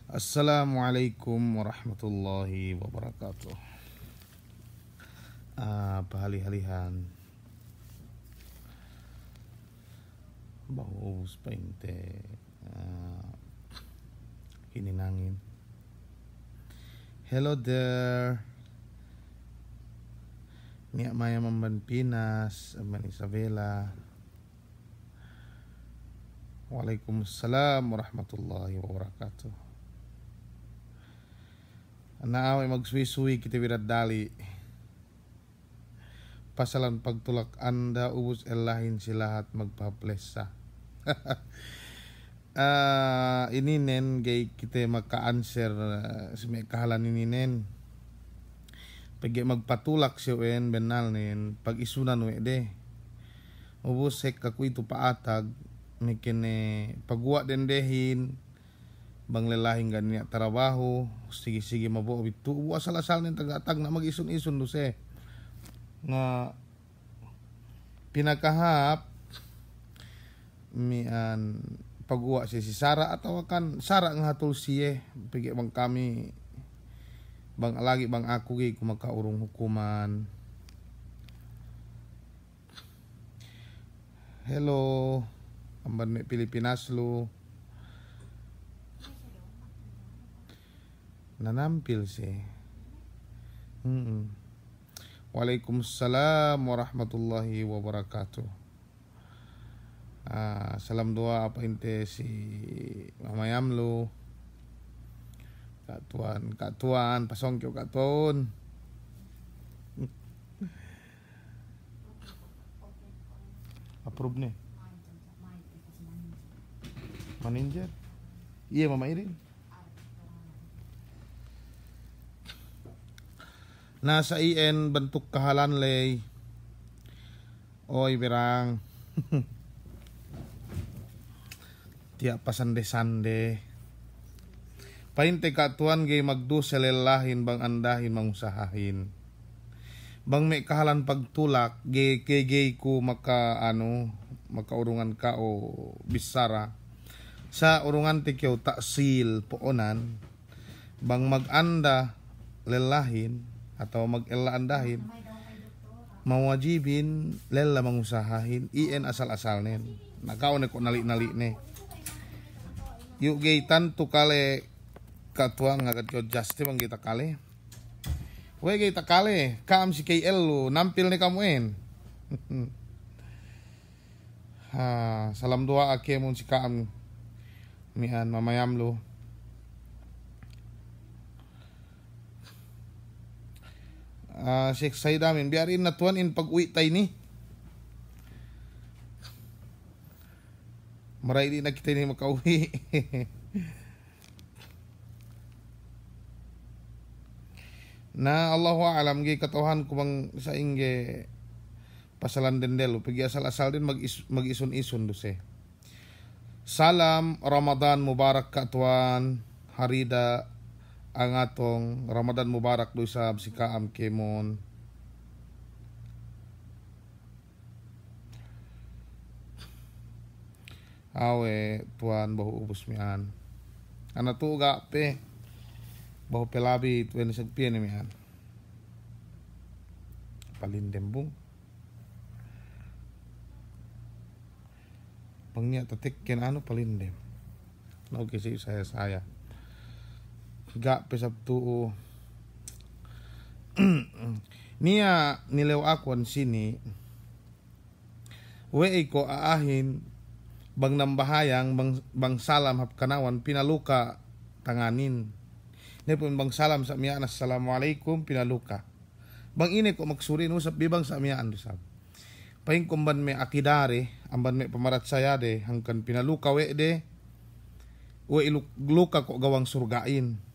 Assalamualaikum warahmatullahi wabarakatuh. Pahali-halihan bau painte hininangin. Hello there. Niya Maya Mamban Pinas, Aman Isabela. Waalaikumsalam warahmatullahi wabarakatuh. Naaway magsuwi-suwi kita biradali. Pasalan pagtulak anda ubus elahin silahat magpaplesa. Ini nen gay kita maka-answer may kahalan ini nen. Pagi magpatulak siya wen benal nen pag isunan we de. Ubus hek aku itu paatag mikin pagwa dendehin. Bang lelahing ganyan trabaho, sige mabuo itu asal-asal nin tagatag na mag-ison-ison dose nga pinakahap mian pagwa si Sara atau kan Sara nga hatul siye pigi bang kami bang lagi bang aku gi kumakaurong hukuman. Hello amban me Pilipinas lo nanampil sih. Waalaikumsalam warahmatullahi wabarakatuh. Salam doa apa inte si mamayam lo. Katuan, pasongkyo katon. Approve nih. Manager. Iya Mama Irin. Nasa IN bentuk kahalan lay. Oy berang. Tiap pasande-sande. Painte katuan gay magdu selelahin bang andahin mangusahahin. Bang may kahalan pagtulak gay ku makaurungan ka o bisara. Sa urungan tikyaw taksil poonan. Bang maganda lelahin atau mag-elaandahin mawajibin lela mangusahahin IN asal-asal nen nakaw na ko nali-nali ne yuk gay tanto kale katuan nga katyo justi bang kita kale we gay takale kaam si KL lo nampil ni kamuin. Salam doa ake mon si kaam mihan mamayam lo. Sheikh Said Amin biarin na tuan in pag-uwi tayo ni maray di na kita ni makauwi. Na Allahu a'lam gi katuhan ko bang sa ingge pasalan dendelo pagi asal-asal din mag-ison-ison dose. Salam Ramadan Mubarak katuan harida ang atong Ramadan Mubarak do sa sikaam kemon. Awe tuan bahu ubus mian. Ana tu ga pe bahu pelabi tuan sagpien mian. Palindembung. Pangnya tatik ken palindem. Oke sih saya. Gak pesap tu Nia nilew akon sini we ko aahin bang nambahayang bang salam hap kanawan pinaluka tanganin ne pun bang salam sa miyan assalamualaikum pinaluka bang ini ko magsurin usap bibang sa miyan dusab paing kumban me akidare amban me pamarat saya de hangkan pinaluka we de we luka ko gawang surgain.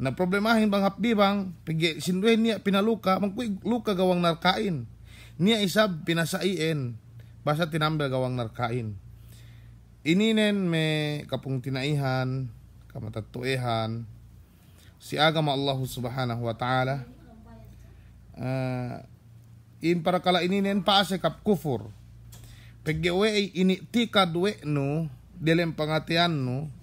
Na problemahin bang hapdi bang pigi sinduhin niya pinaluka magkuy luka gawang narkain niya isab pinasaiin basta tinambal gawang narkain ininen me kapung tinaihan kamatatuehan si agama Allah subhanahu wa ta'ala in para kala ininen paase kap kufur pigi we ini tikad we no dilem pangatian no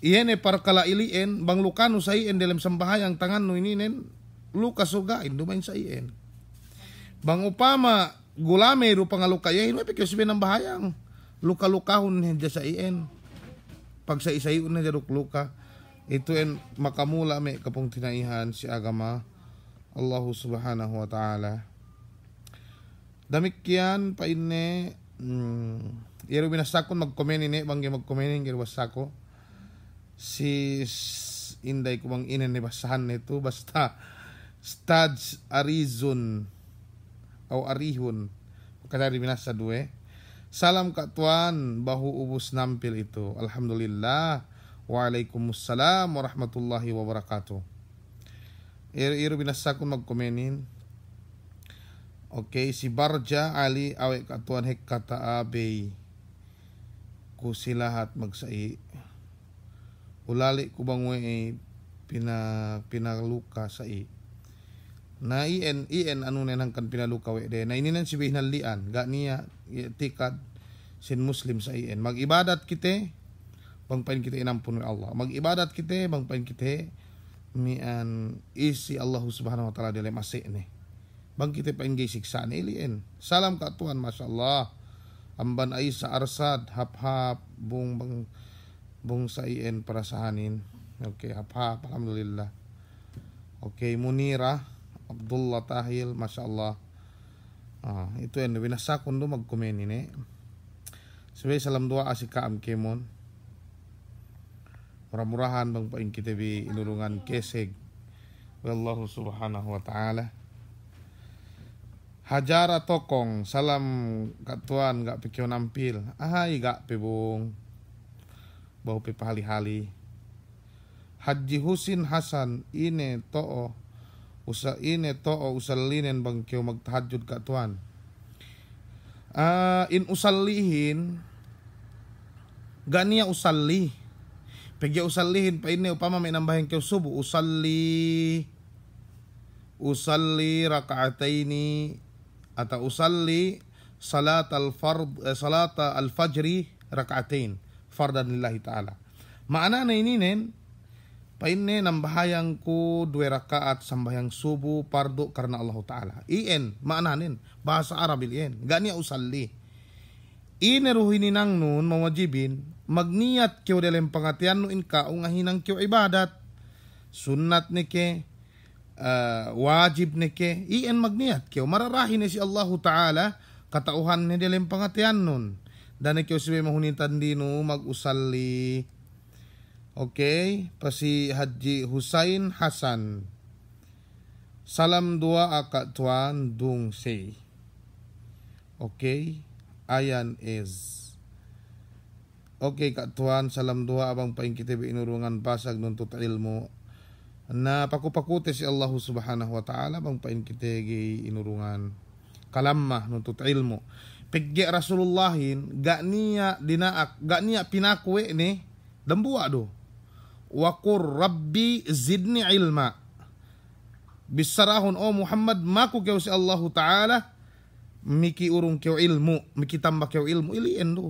Iyan para kalailien bang lukano sa ien dalam sembahayang tangan no ininen luka sugain dumain sa ien. Bang upama gulame ru pangalukayahin may pikyo sabihin ng bahayang luka-lukahon niya sa ien. Pag sa isayon na jaruk luka ito en makamula may kapong tinaihan si agama Allah subhanahu wa ta'ala. Damikyan pa ine iro binasakon magkomen ini bang magkomen iro wasako si inday ko bang inen ni basahan nito basta stads arizon o arihon kadari binasa duwe. Salam katuan bahu ubus nampil itu. Alhamdulillah. Waalaikumsalam warahmatullahi wabarakatuh. Iro binasakon magkomenin. Okay, si Barja Ali awe katuan hek kata abay ku silahat magsai. Ulali ku bangwe pinaluka sai. Na ien anu nenang kan pinaluka we de. Na ininan si bihnalian ga niya tikad sin muslim sa ien. Mag-ibadat kite bangpain kita inampun Allah. Mag-ibadat kite bangpain kite mian isi Allah subhanahu wa ta'ala dalam asik ni. Bang kita paingay siksa ni ilien. Salam ka Tuhan masyaallah. Amban ay sa arsad hap-hap bung sa ien para sahanin. Okay, hap-hap alhamdulillah. Okay, Munira Abdullah Tahil masyaallah. Itu yang binasakon do magkomen ini. Sabi salam doa asika am kemon. Murah-murahan bang paing kita bi inurungan keseg. Wallahu subhanahu wa ta'ala. Hajara Tokong, salam katuan gak pikir nampil. Ahai gak pebong. Bau pe pahali-hali. Haji Husin Hasan ine to'o usallinen bang kyo magtahajud katuan. In usallihin ganiya usalli. Pagya usallihin pa ini upama may nambahin kyo subo usalli raka'ataini atau usalli salat al-fajri raka'atain fardan lillahi ta'ala. Maana na ininen pa ini nambahayang ko 2 rakaat sambayang subuh pardo karena Allah Ta'ala. Ien maananin bahasa Arab ien ganiya usalli. Ineruhin nang nun mawajibin magniyat kyo dalam pangatian no inka ungahinang kyo ibadat sunnat ni ke wajib ni ke ien magniyat kyo mararahin ni si Allah Ta'ala katauhan ni dalam pangatian nun dan kyo sibe mahunitan dino mag-usalli. Okay, pasi Haji Husain Hasan. Salam dua akak tuan dung say. Okay, ayan is. Okay kak tuan salam dua abang paing kita inurungan basag nuntut ilmu. Na paku-pakute si Allah subhanahu wa ta'ala bang paing kita inurungan kalamah nuntut ilmu. Pegge Rasulullahin gak niya dinaak gak niya pinakwe ni dambua do. Waqur Rabbi zidni ilma. Bisarahun Muhammad maku kau si Allah Ta'ala miki urung kau ilmu, miki tambah kau ilmu ilien do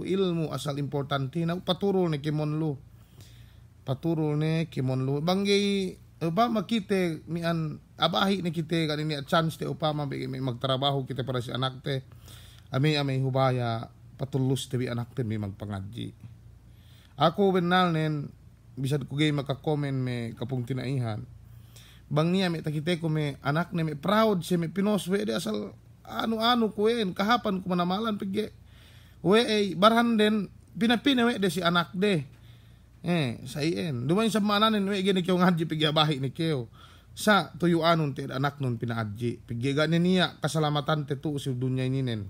ilmu asal importanti na paturul ni kimon lu. Banggay upama kite mian abahi ni kite kanini chance te upama may magtrabaho kita para si anak te. Ami hubaya patulus te bi anak te may magpangadji. Ako benal nen bisa ko gay makakomen me kapung tinaihan. Bang niya may takite ko may anak ni may proud siya may pinoswe de asal ano ko kahapan ko manamalan pigge. Barhan den pinapinawe de si anak de. Sa ien. Dumain sa mananin we gini kyo ngadji pigge bahi ni kyo. Sa tuyo anon te anak nun pinaadji. Pigge ganin niya kasalamatan te tu si dunya ininen.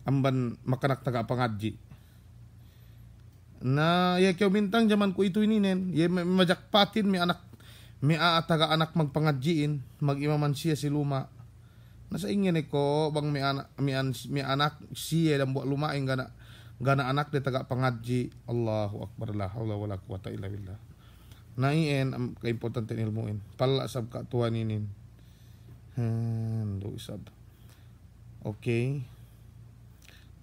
Amban makanak taga pangadji. Na ya kyo bintang zaman ko ito ininen ya majakpatin mi anak mi taga anak magpangadjiin magimaman siya si luma nasa ingin ko bang mi anak siya dan buat lumain gana anak de taga pangadji. Allahu akbar la haula wala quwata illa billah. Na ien ka importante ilmuin pala sab ka tuan inin do isab. Okay,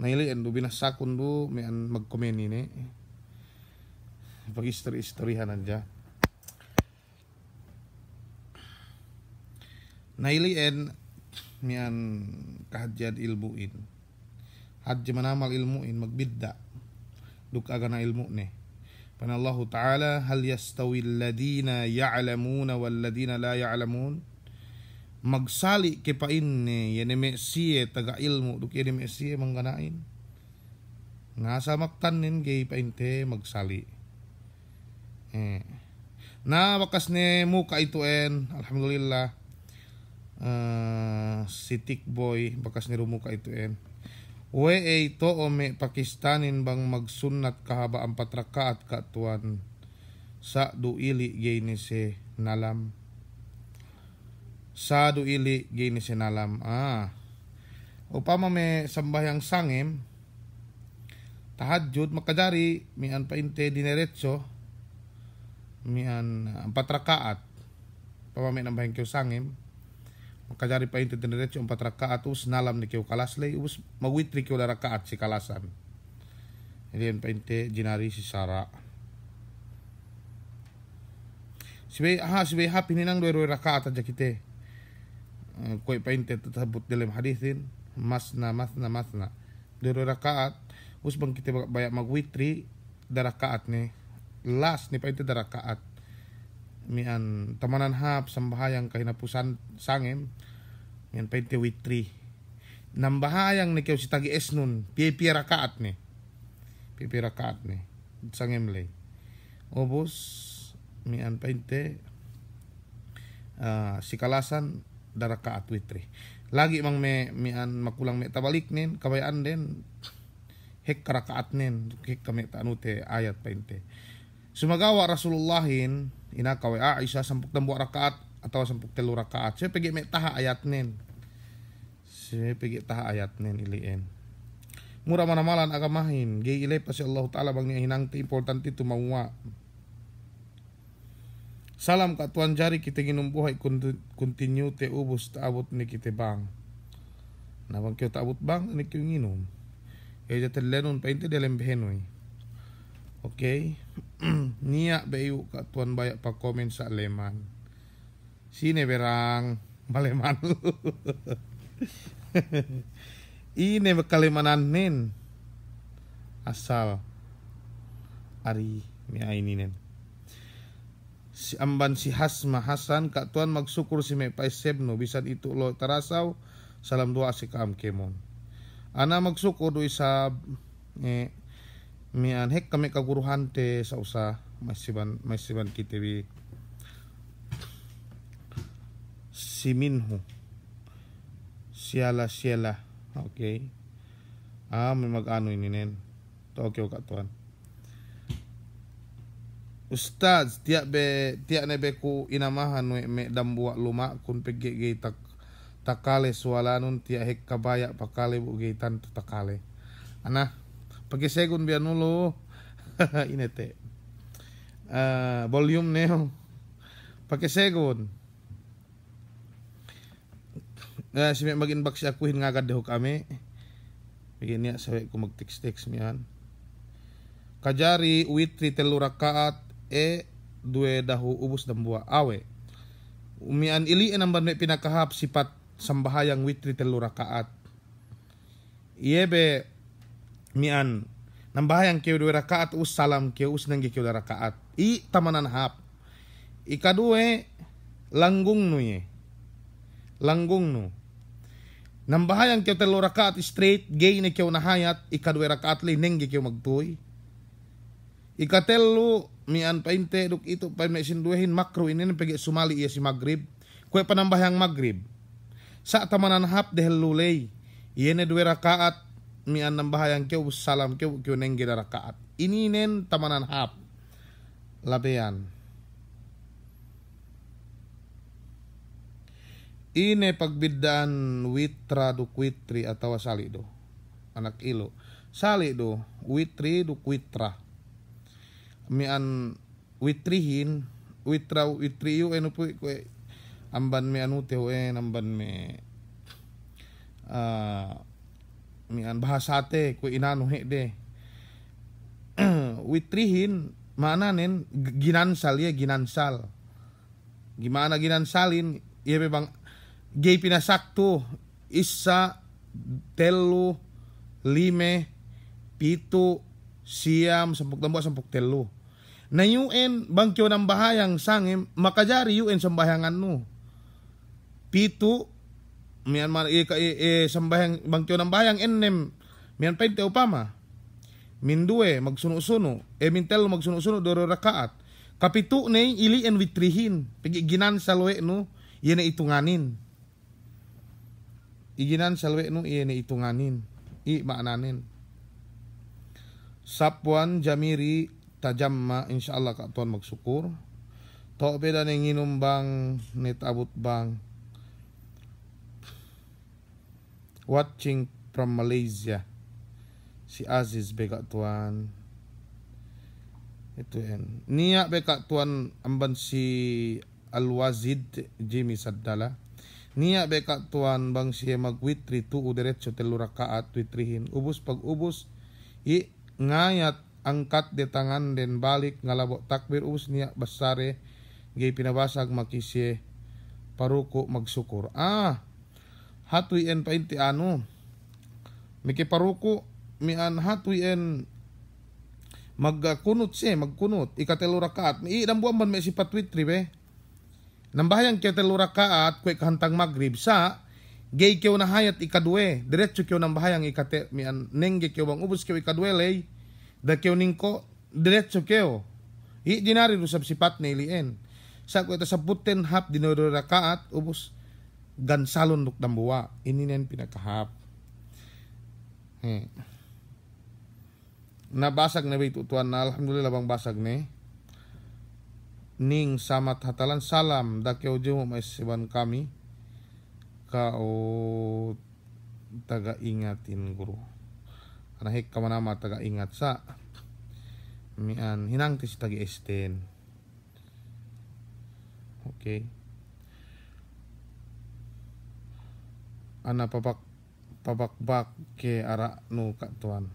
naili endo binasakon do mi an magkomen ini. pag istoryahan aja. Nailien mian kahadjad ilmuin. Hadji manamal ilmuin magbidda. Duk aga na ilmu ne. Panallahu ta'ala hal yastawi alladhina ya'lamuna walladhina la ya'lamun. Magsali kipain ne yeneme siye taga ilmu duk yeneme siye mangganain. Ngasa maktanin gay painte magsali. Na bakas ne muka ituin alhamdulillah. Si Tikboy bakas ni rumuka ituin. Ito ome Pakistanin bang magsunat kahaba 4 rakaat katuan sa duili gini si nalam. Sa duili gini si nalam. Upama may sambahyang sangim tahajud makadari mian painte dineretso mian 4 rakaat. Upama may nambahyang kyo sangim makadari pa inte dineretso 4 rakaat us nalam ni kyo kalaslay us magwitri kyo la rakaat si kalasan. Hindi pa inte jinari si Sara. Sibay happy ninang 2 rakaat aja kite. Koy pa inte tatabot dalam hadithin masna 2 rakaat us bang kite bayak magwitri da rakaat ni last ni pa inte da rakaat. Mian tamanan hap sambahayang kahinapusan sangem mian painte witri nambahayang ni kyo si tagi esnun pipi rakaat ni sangem lay obos mian painte si kalasan da rakaat witri lagi mang mian makulang me tabalik nin kabayaan den hek rakaat nin hek kami tanute ayat painte sumagawa Rasulullahin inakaw Aisyah 10 rakaat atau 10 rakaat. Saya pergi taha ayat nen. Ilien. Murah mana-malan agamahin. Gay ilay pa si Allah Ta'ala bang hinang ti importante itu mawa. Salam ka tuan jari kita ginumbuhay continue te ubos taabot ni kita bang. Nabang kyo taabot bang ni kyo nginom. Kaya jatalenon pa inte dalam behenoy. Okay. Niya bayu ka tuan bayak pa komen sa Aleman. Sine berang maleman. Ine makalimanan nin. Asal ari mi aininen. Si amban si Hasma Hasan ka tuan magsukur si may paisebno bisan itu lo tarasaw salam doa si kaam kemon. Ana magsukur do isa mian hek kami kaguruhan te sa usa masiban kitiwi si Minho siala okay may mag-ano ininen to okay ka tuan Ustaz tiyak na be ku inamahan me dambuak luma kun pegi gay takale sualanon tiyak hek kabaya pakale bu gay tanto takale ana pagi segun biar nulu inete volume neo pagi segun si may mag-inbox si akuhin nga agad kami bigyan niya sabi ko mag-text miyan kajari witri 3 rakaat 2 dahu ubos dambua awe umian iliin ang banme pinakahap sipat sambahayang witri 3 rakaat iyebe mian nambahayang kiyo 2 rakaat us salam kiyo us nanggi kiyo 2 rakaat i tamanan hap ikaduwe langgung no nambahayang kiyo 3 rakaat straight gay na kiyo nahayat ikaduwe rakaat li nanggi kiyo magtuy ikatelu mian painte duk itu pa may sinduhin makro ini pagi sumali iya si Maghrib kuya panambahayang Maghrib sa tamanan hap dehel lulay iyan na 2 rakaat mian nambahayang kiyo salam kiyo nanggi na rakaat ininen tamanan hap labean ine pagbidaan witra duk witri atau sali do anak ilo sali do witri duk witra mian witrihin witriyo eno po kwe amban me anute hoen amban me mian bahasate kwe inano he de witrihin Mananin ginansal ya ginansal. Gimana ginansalin? Iya bang gay pinasakto isa telu lime pitu siyam sampuk dambu sampuk telu. Na UN bangkyo ng bahayang sangim makajari UN sambayangan no. Pitu mian man sambahang bangkyo ng bahayang ennem mian painte upama. Mindue magsuno-suno mintelo magsuno-suno doro rakaat. Kapitu na iliin witrihin. Pigiginan salwe no, iyan na itunganin. Iginan salwe no, iyan na itunganin. Maananin. Sapwan jamiri tajamma insyaallah ka tuan magsukur. To beda na nginom bang netabot bang. Watching from Malaysia. Si Aziz bega tuan. Itu yan. Niya beka tuan amban si Al-Wazid Jimmy Saddala. Niya beka tuan bang siya magwitri tuo diretso telu rakaat witrihin. Ubus pag ubus ngayat angkat de tangan den balik ngalabo takbir ubus niya basare gay pinabasag makisye paruko magsukur. Hatuy en painti ano. Miki paruko mian hatuy en magkunot siya, magkunot, ikatelo rakaat. Iidang buwan man may sipat witri be. Nambahayang kaya telo rakaat, kwe kahantang magrib sa, gay kyo na hayat ikadwe, diretso kyo nambahayang ikate, mian, nengge kyo bang ubus kyo ikadwe lay, da kyo ningko, diretso kyo. Dinari rusab sipat na ilien. Sa kwe ta sa puten hap, dinoro rakaat, ubus, gansalon nuk dambuwa. Ininen pinakahap. Nabasag na bitutuan na alhamdulillah bang basag ni ning samat hatalan salam dakyo mo maisiban kami kao taga ingatin guru anahik ka manama taga ingat sa mian hinang tis tagi esten. Okay, ana pabakbak ke ara no katuan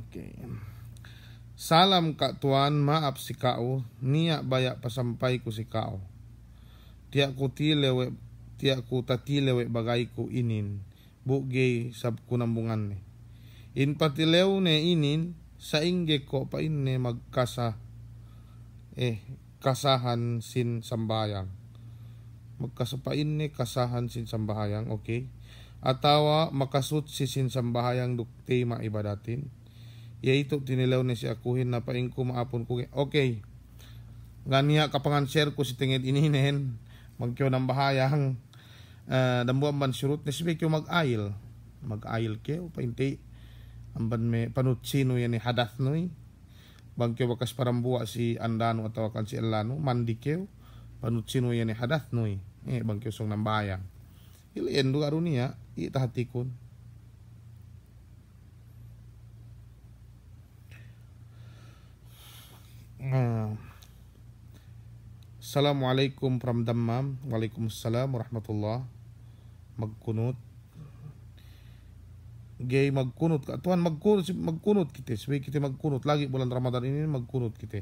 okay. Salam kak tuan, maaf si kau, niya baya pasampay ko si kau. Tiyak ko tatilewe bagay ko inin, bugay sab ko nambungan ni. In patilew ne inin, sa ingge ko pa inne kasahan sin sambayang. Magkasapain ni kasahan sin sambayang, okay. Atawa makasut si sin sambahayang dukti maibadatin. Ito tinilaw ni si akuhin na paing ko maapon ko. Okay. Ganiya kapangan share ko si tingid ininen. Magkyo ng bahayang dambuan man surut ni sibi kyo mag-ail. Mag-ail kyo. Painti. Amban may panutsino yan ni hadath no. Bangkyo bakas parambuwa si Andano at tawakan si Elano. Mandi kyo. Panutsino yan ni hadath no. Bangkyo song ng bahayang. Iliin do aron niya itahatikon. Assalamualaikum from Dammam. Waalaikumsalam warahmatullah. Magkunot. Gay magkunot ka. Tuhan magkunot kita. Sabi kita magkunot. Lagi bulan Ramadan ini magkunot kita.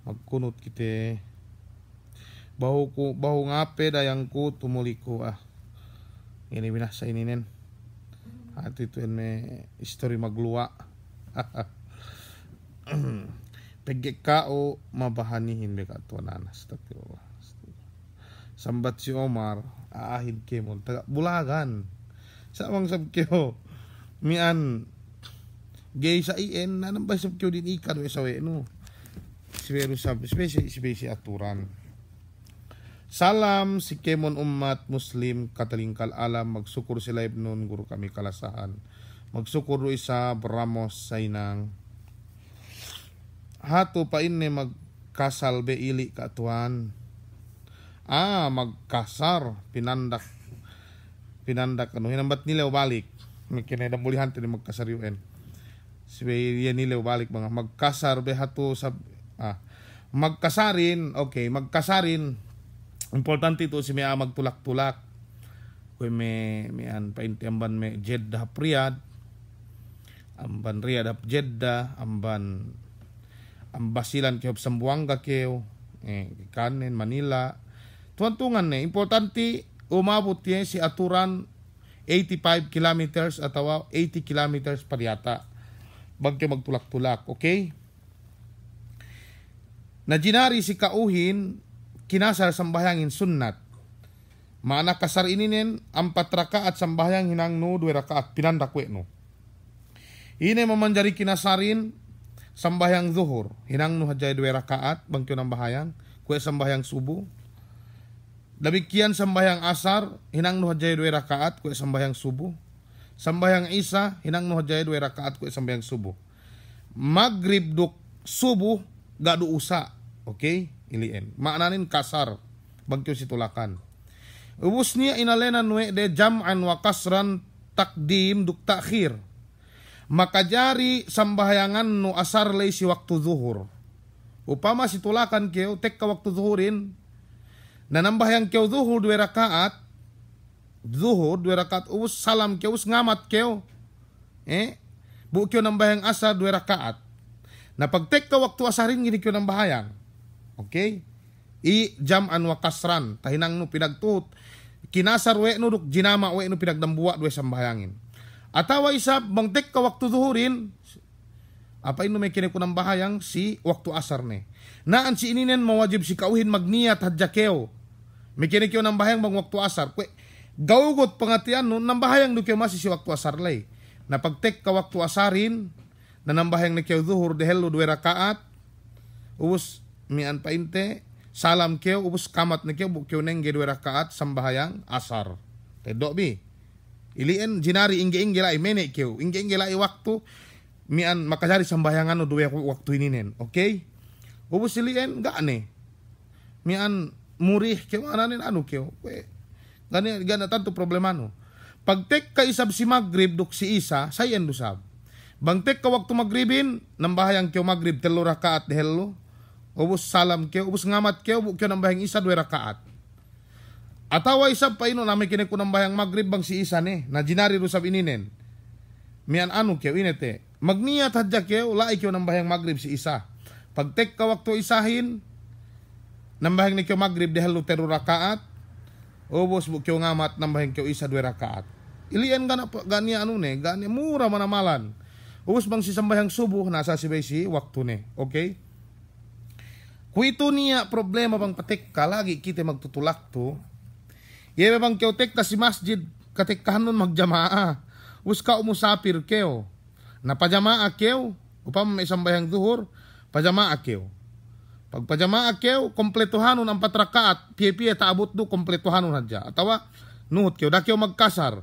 Magkunot kita. Bahu ngape dayang ko tumuli ko ini binasa ini nen hati itu may history magluwa pegkao mabahanihin beka tuananas tapi sambat si Omar aahin kemon taga Bulagan sa mang sabkyo mian gay sa ien nanambay sabkyo din ikan we sawe no siberu sab spesi aturan. Salam si Kemon umat muslim katalingkal alam magsukur sila ibnon guru kami kalasahan magsukur isa Ramos sa inang hato pa inne magkasal be ili katuan magkasar pinandak ano hinambat nila balik makinedam bulihan tini magkasar yun sibe yan nila balik mga magkasar be hato sa magkasarin okay magkasarin. Importante ito si Mea magtulak-tulak. Kung may paintiamban may Jeddah Priyad. amban Riyadh Jeddah, amban ambasilan keo Sambuanga keo, kanen Manila. Tuan-tungan importante umabot si aturan 85 kilometers atau 80 kilometers pariyata. Bagyo magtulak-tulak, okay? Na ginari si kauhin, kinasar sambayangin sunnat. Maana kasar ininen 4 rakaat sambayang hinang no 2 rakaat pinandakwe no. Ini memanjari kinasarin sambayang zuhur hinang no hajay 2 rakaat bangkyo ng bahayang kue sambayang subuh. Demikian sambayang asar hinang no hajay 2 rakaat kue sambayang subuh. Sambayang isa hinang no hajay 2 rakaat kue sambayang subuh. Maghrib duk subuh gadu usa. Okay? Ilien. Maknanin kasar bangkyo situlakan. Ubus niya inalenan we de jam'an wa kasran takdim duk takhir. Makajari sambahayangan no asar lay si waktu zuhur. Upama situlakan keo tek ka waktu zuhurin. Nanambahayang keo zuhur 2 rakaat. Zuhur 2 rakaat ubus salam keo ubus ngamat keo. Bu keo nambahayang asar 2 rakaat. Na pag tek ka waktu asarin gini keo nambahayang. Okay? I jam'an wa kasran tahinang no pinagtut kinasar we no duk jinama we no pinagdambuwa 2 sambayangin atawa isa bangtek ka waktu zuhurin apa ino may kine ko ng bahayang si waktu asar ne naan si ininen mawajib si kauhin magniyat hadjakeo may kine kyo ng bahayang bang waktu asar kwe gawgot pangatian no ng bahayang do kyo masi si waktu asar lay na pagtek ka waktu asarin na ng bahayang na kyo zuhur dehelo 2 rakaat ubus mian painte salam keo ubus kamat na keo bukyo neng 2 rakaat sambahayang asar. Tedok bi. Ilien jinari ingge lai mene keo. Ingge lai waktu mian makajari sambayangan no 2 waktu ininen. Okay? Ubus ilien gak ne. Mian murih keo ananin anu keo. Gana tanto problema no. Pagtek ka isab si Maghrib duk si isa sayen dusab. Bangtek ka waktu Maghribin nambahayang keo Maghrib 3 rakaat dehelo. Ubus salam keo, ubus ngamat keo, bukyo ng bahang isa 2 rakaat. Atawa isa pa ino namin kine ko ng bahang Maghrib bang si isa ne, na jinari rusab ininen. Mian anu keo, inete. Magniyat hadya keo, lai keo ng bahang Maghrib si isa. Pagtek ka waktu isahin, ng bahang ni keo Maghrib dehelo 3 rakaat, ubus bukyo ngamat ng bahang keo isa 2 rakaat. Ilian gani anu ne, gani mura manamalan. Ubus bang si sambahang subuh, nasa si waktu ne, okay? Kuito niya problema bang patek ka lagi kita magtutulak to. Yeme bang keo tek ta si masjid katekkahan nun magjamaa. Uska umusapir keo. Na pajamaa keo. Upam may sambayang zuhur. Pajamaa keo. Pag pajamaa keo, kompletohanon ang 4 rakaat. Piye-piye taabot do kompletohanon hadya. Atawa nuhut keo. Da keo magkasar.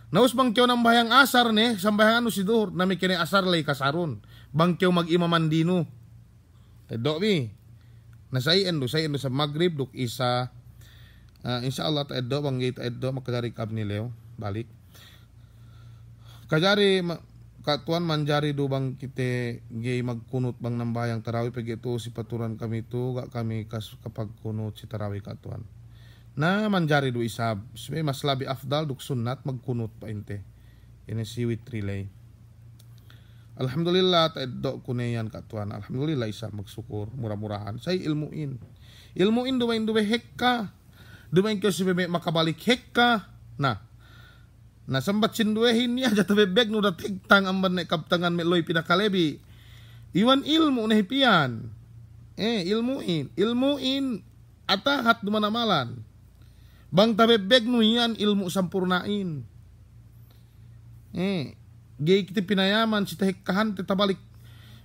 Naus bang keo ng bahayang asar ne. Sambayang ano si zuhur. Na may kini asar lay kasaron. Bang keo mag-imamandino. Tedok bi. Nasayin do sa Maghrib duk isa insyaallah ta eddo bang gate eddo makajari kab ni Leo balik kajari katuan manjari do bang kite gay magkunot bang nambayang tarawih pag ito si paturan kami to gak kami kapag kunot si tarawih katuan na manjari do isa mas labi afdal duk sunnat magkunot pa inte ini si with relay. Alhamdulillah taeddo kuneyan katuan. Alhamdulillah isa magsukur murah-murahan. Say ilmuin dumain hekka. Dumain ko si bebe makabalik hekka. Na sambat sinduehin niya jata bebek no datigtang amban na kaptangan meloy pinakalebi. Iwan ilmu na hipian. Ilmuin atahat dumanamalan. Bang tabebek no yan ilmu sampurnain. Gay kita pinayaman si tahikahan te tabalik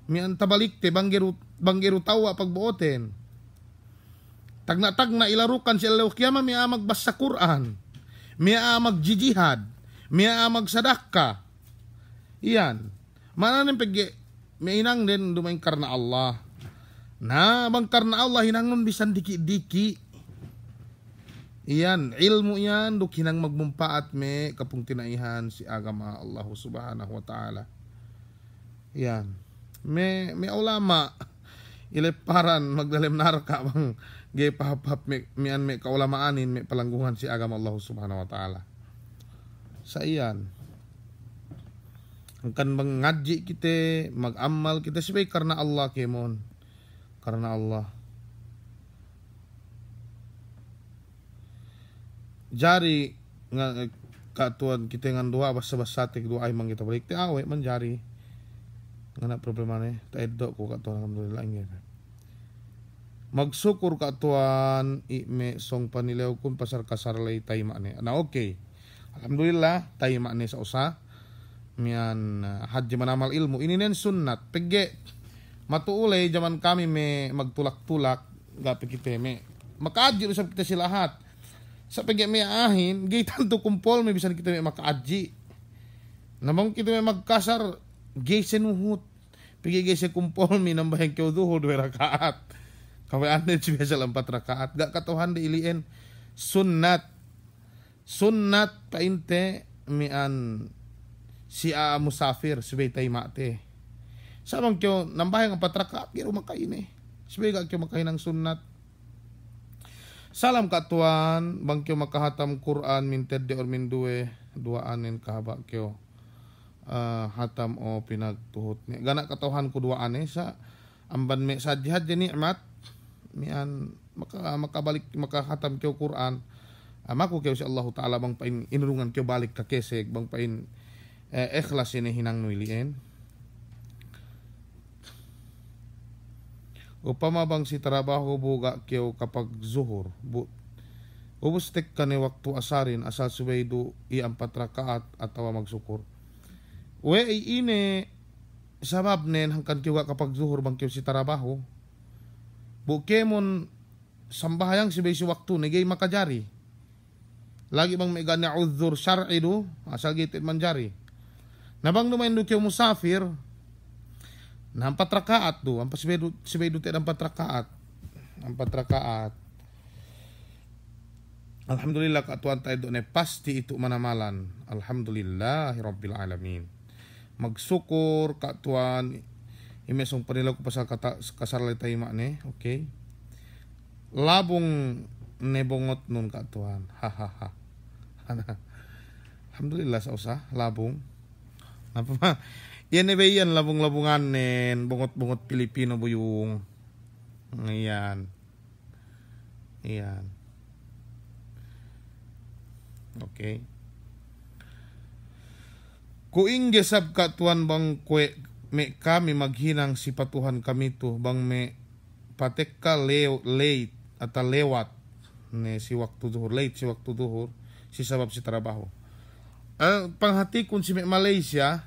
mian tabalik te banggeru tawa pagbuoten tagna ilarukan si Allah kiyama miya magbasa Quran miya magjijihad miya magsadaka iyan mananin pag may inang din dumain karna Allah na bang karna Allah hinangon bisan diki-diki iyan, ilmu yan, duk hinang magmumpaat me kapung tinaihan si agama Allah subhanahu wa ta'ala. Iyan. May ulama, ileparan, magdalim narka, bang gay pahap-hap me kaulamaanin, me palangguhan si agama Allah subhanahu wa ta'ala. Sa iyan. Kan mengaji kita, mag-amal kita sebagai karena Allah kemon. Karena Allah. Jari nga katuan kita ngan doa basa-basa tik doa imang kita balik ti awe man jari. Ngana problema ne, ta eddo ko katuan alhamdulillah ingin. Magsyukur katuan ime song panilew kun pasar kasar lay tayma ne. Na okay. Alhamdulillah tayma ne sa usa. Mian haji manamal ilmu ini nen sunnat pege matuulay zaman kami me magtulak-tulak gapi kita me makaji usap kita silahat sa pege me ahin gay tanto kumpol me bisan kita me makaaji namang kita me magkasar gay senuhut pege gay se kumpol me nambahan kyo duho 2 rakaat kaway ande biasa 4 rakaat gak katuhan di ilien sunnat painte mian si musafir subay tay mate. Sabang kyo nambahay ng 4 rakaat giro makain subay ga kyo makain ng sunnat. Salam katuan bang kyo makahatam Quran minted de or minduwe duaanen kahaba kyo hatam o pinagtuhot ni. Gana katuhan ko duaane sa amban me sa jihad de nikmat mian makabalik makahatam kyo Quran. Amaku kyo si Allah Taala bang pain inurungan kyo balik ka keseg bang pain ikhlas ini hinang nuilien. Upama bang si trabaho buga kyo kapag zuhur ubus tek ka ni waktu asarin asal subay do i 4 rakaat atawa magsukur. We ine sabab nen hangkan kyo kapag zuhur bang kyo si trabaho bukemon sambahayang subay si waktu negay makajari. Lagi bang may gana uzur syar'i do asal gitit manjari. Nabang dumain do kyo musafir na 4 rakaat do ang pasibay do 4 rakaat 4 rakaat. Alhamdulillah katuan tayo do ne pasti itu manamalan. Alhamdulillahirabbil alamin. Magsukur katuan imesong panilaw ko pasal kasar tayo makne. Okay. Labong nebongot nun katuan. Hahaha. Alhamdulillah sa usa labong. Apa ma? Yan ba yan labong-labungan nen bungot-bungot Pilipino buyung. Ayan. Ayan. Okay. Kuing gesab katuan bang kwe me kami maghinang sipatuhan kami to bang me patek ka late at lewat ne si waktu duhur late si waktu duhur si sabab si trabaho. Panghati kun si Malaysia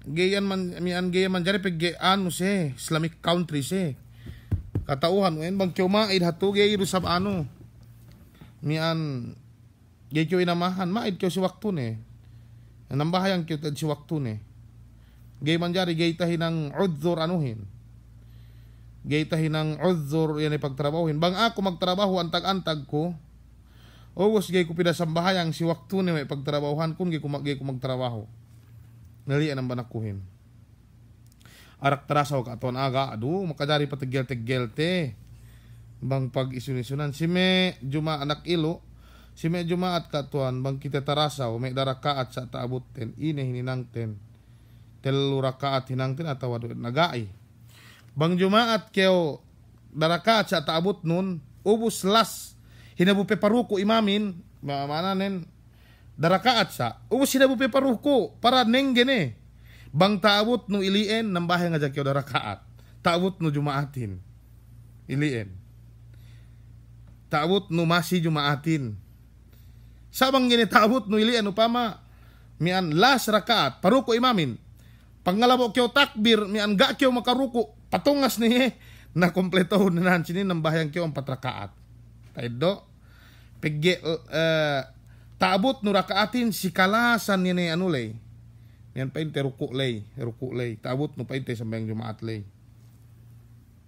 gayan man mian gayan man jari peg ano se Islamic country se katauhan wen bang maid hatu gay rusab ano mian gay kyo inamahan maid kyo si waktu ne nambahayang kyo si waktu ne gay man jari gay tahinang udzur anuhin gay tahinang udzur yan ipagtrabahuhin bang ako magtrabaho antag-antag ko Ogos gay ko pinasambahayang si waktu ni may pagtrabahuhan kun gay ko magtrabaho. Nalian ang banakuhin. Arak tarasaw ka aton aga adu makadari patigel-tigel te. Bang pag isunisunan si me juma anak ilo si me jumaat katuan bang kita tarasaw may darakaat sa taabot ten ine hininang ten. Telu rakaat hinangten atawa nagai. Bang jumaat keo darakaat sa taabot nun ubus las hinabupe paruko imamin mamanen darakaat sa ubos hinabupe paruko para neng gene bang taabot no ilien nambahay nga jakyo darakaat taabot no jumaatin ilien taabot no masi jumaatin sabang gene taabot no ilien upama mian las rakaat paruko imamin pangalabo kyo takbir mian ga kyo makaruko patungas ni na kompleto na sini nambahay kyo 4 rakaat Taido pegge taabot no rakaatin si kalasan ni anulay. Yan painte ruku lay. Taabot no painte sambayang jumaat lay.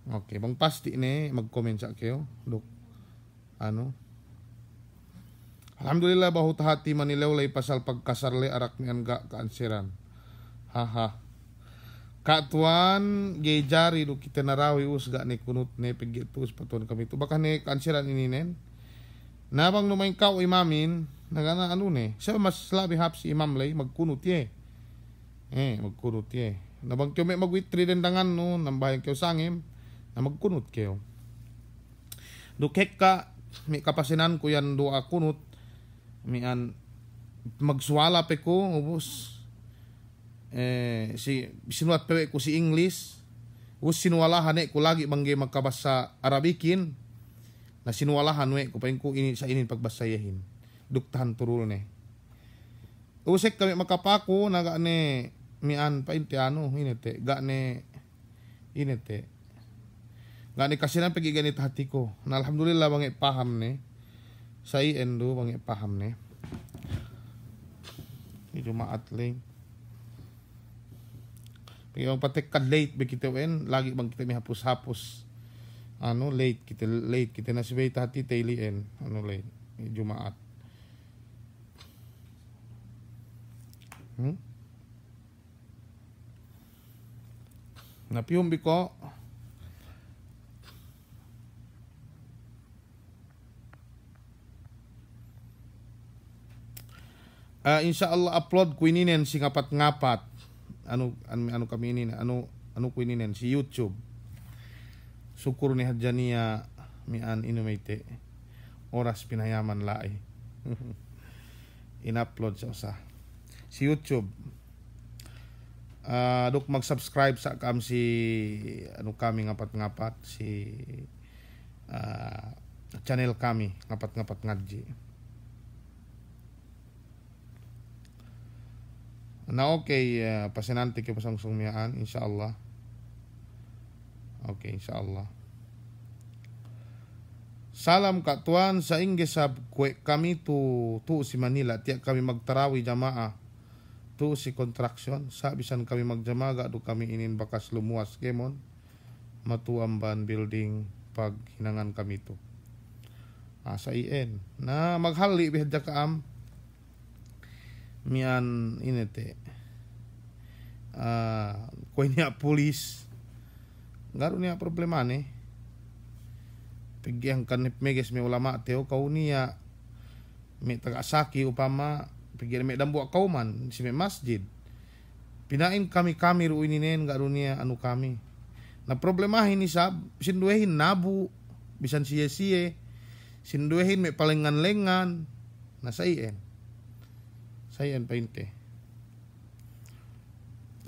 Okay, bang pasti ni mag-comment sa kayo. Look. Ano? Alhamdulillah bahut hati manilaw lay pasal pagkasar lay arak ni anga kaansiran. Haha. Katuan gay jari do kita narawi usga ni kunut ni pigit tus patuan kami tu baka ni kansiran ini nen nabang numay kau imamin nagana ano ni siya mas labi hap si imam lay magkunut ye Magkunot ye. Nabang kyo may magwitri din dangan no, nambayan kyo sangim, na magkunot kyo. Dukek ka, may kapasinan ko yan doa kunot, may an, magsuwala pe ko, ubos, sinulat pe ko si English, ubos sinuwalahan ko lagi bangge magkabasa Arabikin, na sinuwalahan ko pa ko ini sa inin pagbasayahin, duktahan turul ne. Usek kami makapako na gane mian pa intiano inete gane inete gane kasi na pagi ganit hati ko na alhamdulillah bangi paham ne sa endo bangi paham ne medyo maatling pagi bang patek late begitu en lagi bang kita mi hapus ano late kita na sibay hati tailien ano late medyo maat. Napiyumbi ko insya Allah upload ko ininen si ngapat-ngapat ano kami ini ano ko ininen si YouTube syukur ni hadjania mian inumaite oras pinayaman lae in-upload sa usa si YouTube. Duk mag-subscribe sa kam si ano kami ngapat-ngapat si channel kami ngapat-ngapat ngadji. Na okay, pasinante ko pasangsong miyaan insyaallah. Okay, insyaallah. Salam katuan sa ingesab kami tu si Manila tiyak kami magtarawi jamaah. Tu si contraction sa bisan kami magjamaga do kami inin bakas lumuwas kemon matuamban building pag hinangan kami to sa ien na maghali bihadya kaam mian inete ko niya pulis garo niya problema ne pigyang kanip meges may ulama teo kau niya may taga-saki upama pigir may dambu akaw man si may masjid pinain kami ruininen garo niya ano kami na problemahin ni sab sinduehin nabu bisan siye sinduehin may palengan-lengan na sayen painte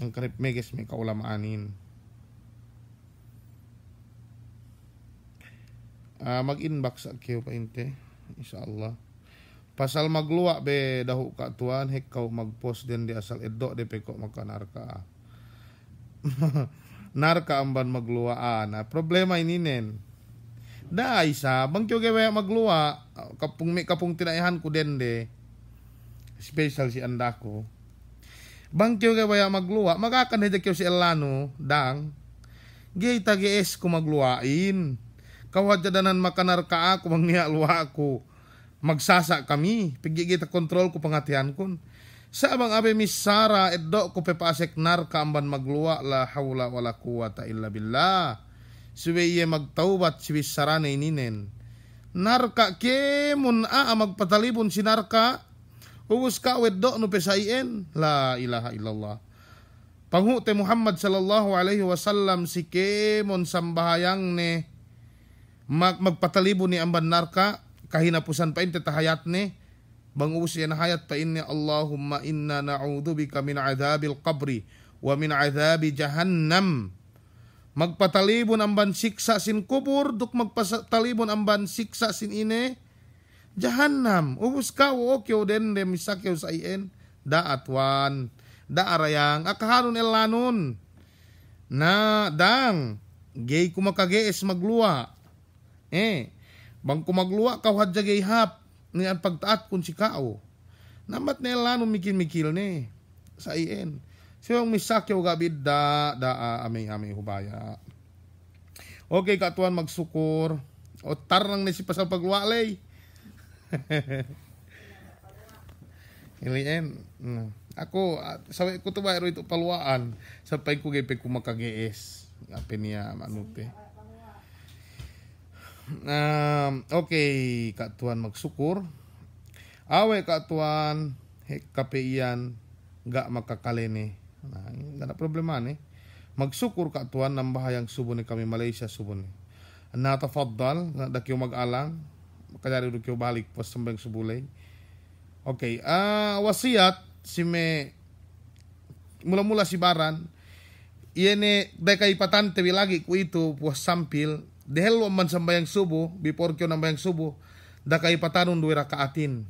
ang karip meges may kaulamaanin mag-inbox sa kiyo painte insyaallah. Pasal magluwa be dahu ka tuan hekaw magpost din di asal eddo de peko makanarka. Narka amban magluwaan. Problema ininen. Da isa bangkyo ge magluwa kapung tinaihan ko den de. Special si andako. Bangkyo ge magluwa magakan hede kyo si Elano dang. Ge tagees ko magluwain. Kawadjadanan makanarka ako mangniya luwa ako. Magsasa kami, pigigita kontrol ko pangatian kun. Sa abang abe misara eddo ko pepasek narka amban magluwa la hawla wala quwata illa billah. Suweye magtaubat si sarane ininen. Narka kemun magpatalibon si narka. Uus ka weddo no pesaien la ilaha illallah. Panghute Muhammad sallallahu alaihi wasallam si kemon sambahayang ne magpatalibon ni amban narka. Kahinapusan pa inte tahayat ne bang usiya na hayat pa inni Allahumma inna na'udzubika min adzabil qabri wa min adzabi jahannam magpatalibon ang ban siksa sin kubur duk magpatalibon ang ban siksa sin ine jahannam ubus ka okyo den de misakyo sa ien daatwan daarayang akahanon elanon na dang gay kumakagees magluwa bang kumagluwa ka hadja gay hap ni ang pagtaat kun si kao namat na elano mikil-mikil ne sa ien siyang misakyo gabid da amay hubaya. Okay katuan magsukur o tarang na si pasal pagluwalay ilien ako sabi ko to ba ito paluaan sa pay ko gay ko makagees apin niya manute. Okay, katuan magsukur. Awe katuan kapeian ga makakalene Nah, ini ada problema nih. Magsukur ka tuan ng bahayang subo ni kami Malaysia subo ni. Natafaddal na dakyo mag-alang makadari dakyo balik pas sembang subulay. Okay, wasiat si me mula-mula si Baran iene dakay patante lagi ku itu puas sampil dahil man sambayang subo before kyo nambayang subo dakay patanon 2 rakaatin.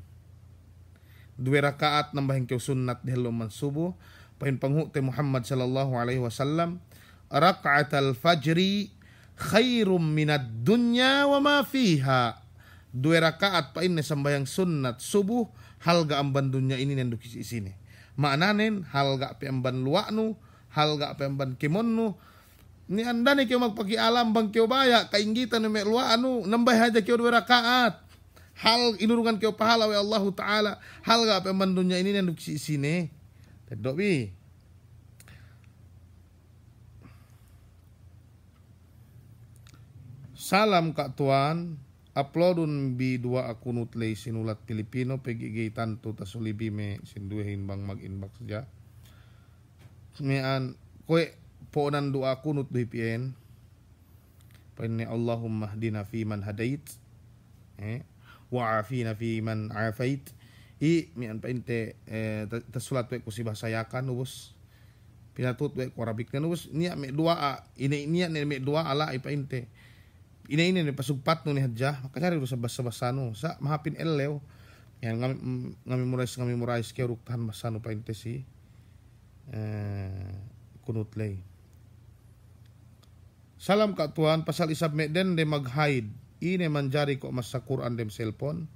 2 rakaat nambayang kyo sunnat dahil man subo. Pahin panghute Muhammad sallallahu alaihi wasallam raka'atal fajri khairum minad dunya wa ma fiha. 2 rakaat pain na sambayang sunnat subuh halga amban dunya ini nandukis isine. Maananin halga pe amban luwanu, halga pe amban kimonnu. Ni anda ni kyo magpakialam bang kyo baya kainggitan ni luwanu nambay haja kyo 2 rakaat. Hal inurungan kyo pahala wa Allah taala halga pe amban dunya ini nandukis isine. Dobi. Salam Kak Tuan, uploadun bi 2 akun utlay sinulat Pilipino pagigay tanto tasulibi me sinduhin bang mag-inbox ja. Mean koe poonan 2 akun ut VPN. Paine Allahumma hdina fi man hadait. Wa afina fi man afait. Mian painte tasulat we ko si basayakan ubos pinatut we ko Arabic kan ubos niya me 2 ini niya ne me 2 ala ipainte ini ne pasugpat no ni hadja makasari sa basa-basano sa mahapin ellew yan ngami murais kay ruktan basano painte si kunutlay. Salam Kak Tuan pasal isab me den de mag-hide ine manjari ko mas sa Quran dem cellphone.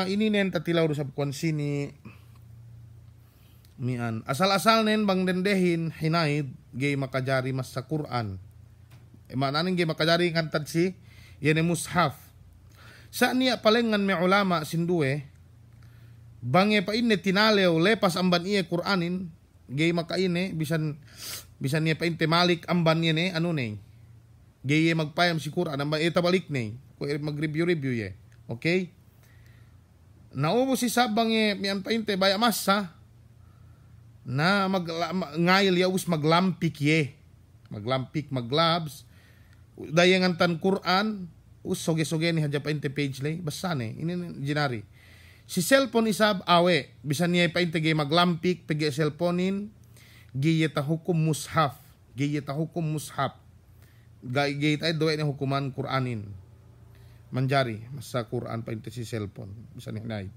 Ini nen tatilaw sa kuan sini mian asal-asal nen bang dendehin hinaid gay makajari mas sa Quran. Mananing gay makajari kantad si yan mushaf. Sa niya palengan me ulama sinduwe bange pa inne tinalew lepas amban iye Quranin gay makaine bisan niya pa inte malik amban niya ne ano ne gay magpayam si Quran amban itabalik ne ko mag-review ye. Okay? Naubo si sabang mian painte baya masa na ngayil yaus maglampik ye. Maglampik maglabs. Dayangan tan Quran soge-soge ni hadya painte page lay basane ini ginari. Si cellphone isab awe bisan niya painte gay maglampik pagi cellphonein giye ta hukum mushaf. Giye ta hukum mushaf. Gay tay doe ni hukuman Quranin. Manjari masa Quran painte si cellphone bisa nihnay.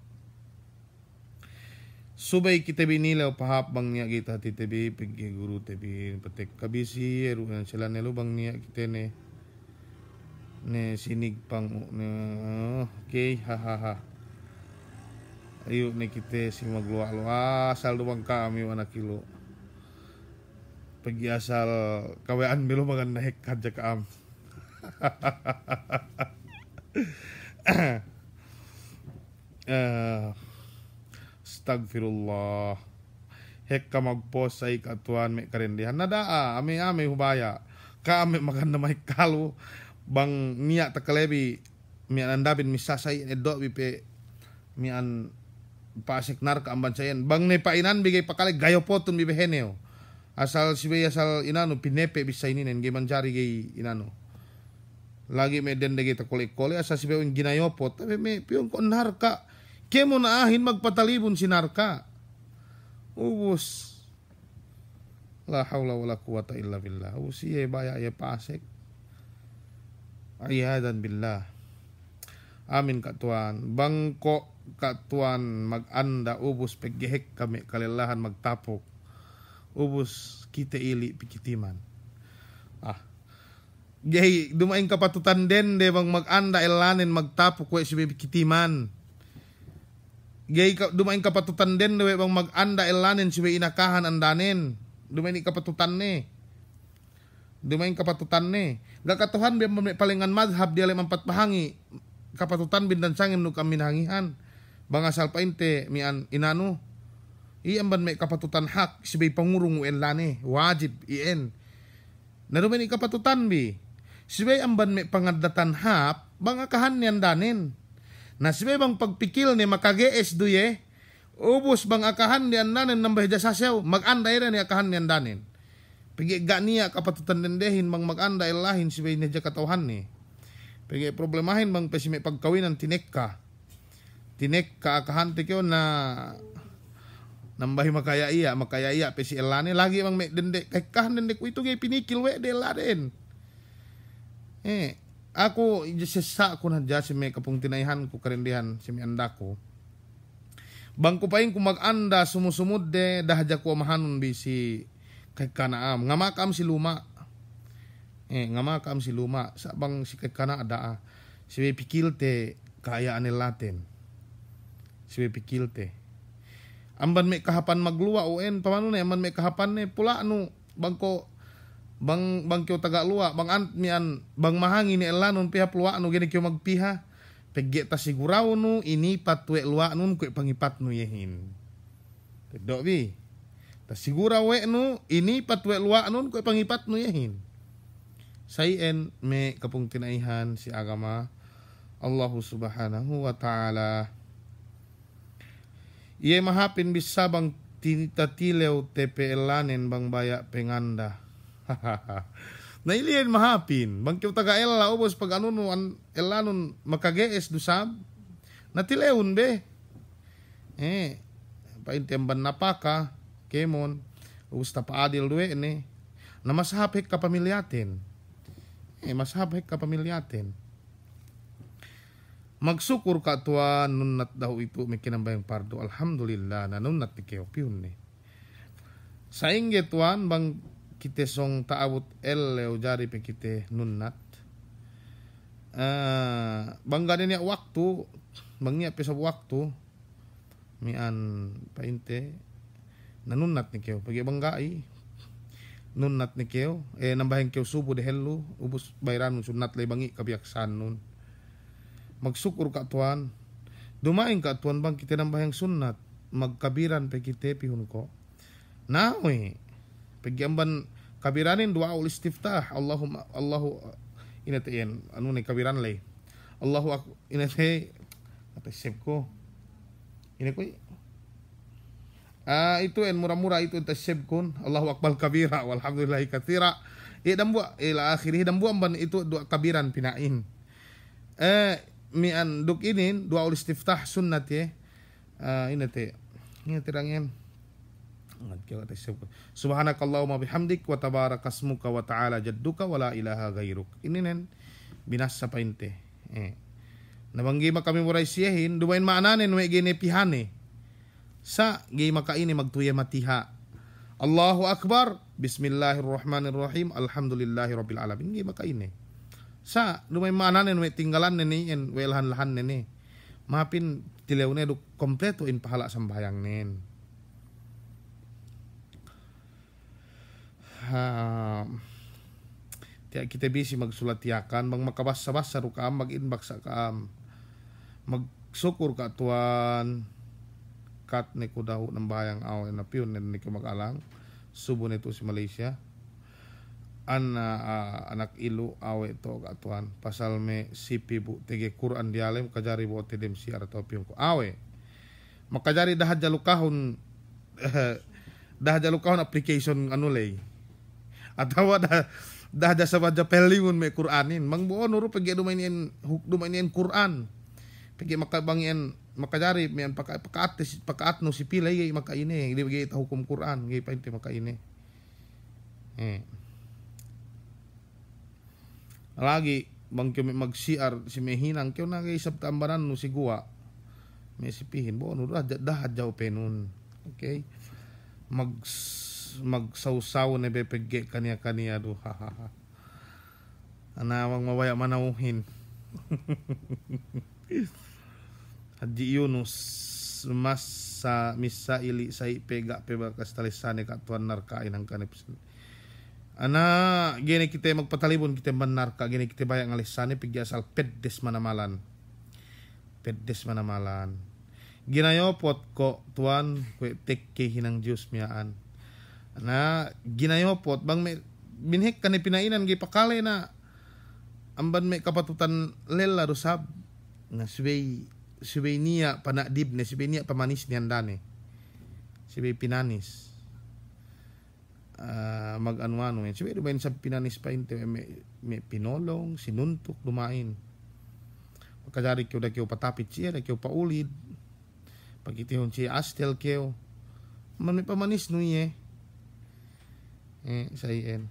Subay kita binilaw pahap bang niya kita titibi pigi guru tibi patek kabisi eruan sila nelo bang niya kita ne sinig pang okay hahaha ayo ne kita si magluwa-luwa asal duwang kami wana kilo pagi asal kawean milo magan nahek kadya kaam. Astagfirullah. Hek ka magpost sa ikatuan may karindihan. Nadaa, ame hubaya. Ka ame maganda may kalu. Bang niya takalebi. Mian andabin misasay. Edo bipe. Mian pasik narka amban sayan. Bang ne painan bigay pakalik. Gayo po itong bibeheneo. Asal sibay asal inano. Pinepe bisa ininen. Gay manjari gay inano. Lagi may dende kita kulik-kulik asa si Bewin ginayopot tapi may piyong kon narka kemo naahin magpatalibon si narka ubos la hawla wala quwata illa billah usiye baya ya pasek ayadan billah amin Katuan bangko Katuan maganda ubos pagihek kami kalilahan magtapok ubos kita ili pikitiman Gay, dumaing kapatutan din, de bang mag-anda elanin, magtapo kwe si kitiman. Gay, dumaing kapatutan din, de bang mag-anda elanin, si inakahan andanin. Dumaing kapatutan ni. Dumaing kapatutan ni. Gakatuhan, palingan madhab, di alam ang patpahangi. Kapatutan bindansangin, no kami nahangihan. Bang asal pa inte, mian inano. Iyan ban may kapatutan hak, si pangurong elani. Wajib, iyan. Nadumaing kapatutan, bi. Sibay amban may pangadatan hap, bang akahan niyan danin. Na sibay bang pagpikil ni makagees duye, Ubus bang akahan di andanin nambah jasa sew mag-anday rin ni akahan ni andanin. Pagi gak niya kapatutan dendehin bang mag-anday lahin si bayna ja katawhan ni. Pagi problemahin bang pesi may pagkawinan tinek ka akahan ti kyo na nambahi makaya iya pesi elane lagi bang may dendek kahan dendek itu gay pinikil we de laden. Ako sesa ko na dya si may kapung tinayhan ko karindihan si may andako. Bangko paing kung mag-anda sumusumud de dahadya ko amahanon bisi kay kanaam. Nga makam si luma. Nga makam si luma. Sabang si kay kana ada si may pikilte kaayaan nilatin. Si may pikilte. Amban may kahapan magluwa uen. Pamano na amban may kahapan ni pula ano. Bangko bang kyo taga luwa. Bang antmian. Bang mahangin ni elanon piha puluwa ano gini kyo magpiha. Pegge ta siguraw no ini patwe luwa nun kwe pangipat no yehin. Tedok bi. Ta siguraw we no ini patwe luwa nun kwe pangipat no yehin. Sayen me kapung tinaihan si agama Allah subhanahu wa ta'ala. Iye mahapin bisa bang tinitatilew TPL-lanen bang baya penganda. Nailian mahapin. Bang kyo taga ella ubos pag anunuan elanon makagees dusab. Natileon be. Paintemban napaka. Kemon. Ubos tapaadil duwe ne. Na masahapik ka pamilyatin. Masahapik ka pamilyatin. Magsukur ka tuwa nunat daw ito may kinambayang pardo. Alhamdulillah na nunat ni kayo. Piyun ne. Sa inge tuwan bang kita song taawut leo jari pe kita nunat. Bangga niya waktu, bangnya pe sa waktu, mian painte nanunat ni keo. Pagi banggai nunat ni keo. Nambahin keo subo de hello, ubus bayran sunat lay bangi kabiaksan nun. Magsukur ka tuan, dumain ka tuan bang kita nambahin sunat, magkabiran pe kita pihun ko. Nawe. Pagyan kabiranin dua ul istiftah Allahu inatiin anu ni kabiran lay Allahu inate apa save ko ini ko itu murah-murah itu save kun Allahu akbar kabira walhamdulillahi katsira dambu ila akhirih dambu amban itu dua kabiran pinain mian duk inin dua ul istiftah sunnat ya inate terangin Subhanakallahumma bihamdik wa tabarakasmuka wa ta'ala jadduka wa la ilaha gairuk. Ini nen binasa painte. Nabanggi kami muray siyahin, dumain maananin we gini pihane. Sa gi makaini magtuya matiha. Allahu akbar, bismillahirrahmanirrahim, alhamdulillahi rabbil alamin. Gi makaini. Sa dumain maananin we tinggalan nini en we lahan-lahan nini. Mapin tilew ne du kompleto in pahala sambayang nen. Tiyak kita bisi magsulatiakan bang makabasa-basa rukaam mag-inbox sa kaam magsukur ka tuan kat ni ko daw ng bayang aw na piyon ni ko mag-alang subo nito si Malaysia anak ilu awe to ka tuan pasal me sipi bu tege Quran dialem kajari bo tedem siar to piyon ko awe makajari dahad jalukahon application anu lay atawa dah sa wadja pelimun may Quranin mangbuon uro pagi dumainin Quran pagi makabangin makajari mian pakaatno si pilay gay makaine di bagi ta hukum Quran gay painte makaine lagi bang kami magsiar si mehinang kyo na gay sabtambaran no si guwa may sipihin buon uro dah jaw penun okay magsawsaw na bepegge kaniya do hahaha anawang mawaya manawuhin Haji Yunus mas sa misa ili sa ipega peba kastalisane katuan narkain ang kanipsin ana gini kita magpatalibon kita manarka gini kita bayang alisane pigya asal peddes manamalan ginayopot ko tuan kwe tekke hinang Diyos miyaan na ginayopot bang may binhik ka ni pinainan gi pakale na amban may kapatutan lela rusab na suway niya panadib na suway niya pamanis niyan dane Si bay pinanis. Mag-ano-ano yan. Si bay dumain sa pinanis pa inte. May pinolong, sinuntok, dumain. Pagkajari kyo da kyo patapit siya, da kyo paulid. Pagitihon siya astel kyo. May pamanis no ye. Sa iyan.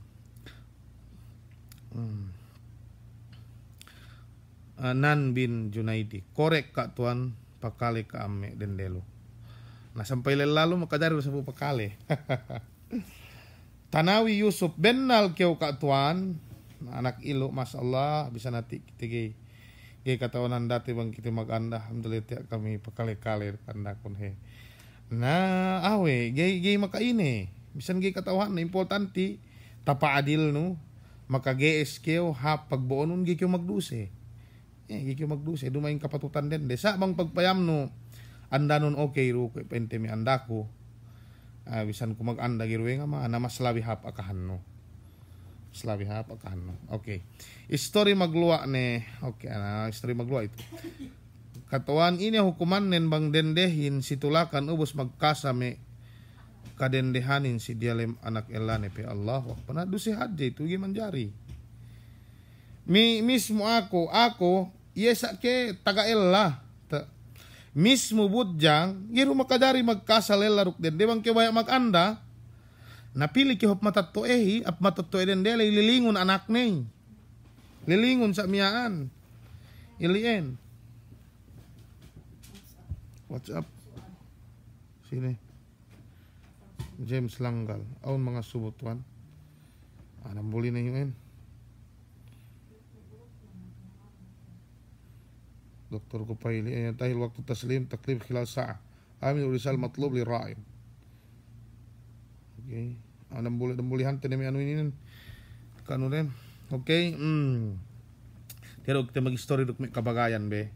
Nan bin Junaidi. Korek ka tuan pakale ka ame dendelo. Nasampay lalo makadari sa pakale. Tanawi Yusuf bennal kyo ka tuan. Anak ilo masallah bisa nati kitigay. Gay katawanan dati bang kita mag-anda. Alhamdulillah kami pakale-kale kanda kun he. Na awe gay makaine. Bisan gay katawan na importante tapa adil no. Maka GS kyo ha pagbuonon gay kyo magduse. Gay kyo magduse dumaing kapatutan den de sa bang pagpayam no anda nun okay ro ko pente mi anda ko. Bisan ko mag-anda giruwe nga ma na mas labi hap akahan no. Slavi hap akahan no. Okay. History magluwa ne. Okay, history magluwa ito. Katawan ini hukuman nen bang dendehin situlakan ubos magkasame kadendehanin si dialem anak elane pe Allah wa panadu si hadje itu giman jari. Mismo ako yesa ke taga ella. Mismo budjang giru makadari magkasal ella ruk dende bang ke baya maganda. Napili ki hop matatoehi ap matatoe dendele lilingon anak ne. Lilingon sa miyaan. Ilien. What's up? Sini. James Langgal. Aun mga subutuan. Nambuli na yun. Doktor ko pa ili. Dahil waktu taslim taklif khilal sa'a. Amin urisal matlub li ra'im. Okay. Nambulihan tinami ano ini. Kano rin. Okay. Pero kita mag-story duk may kabagayan be.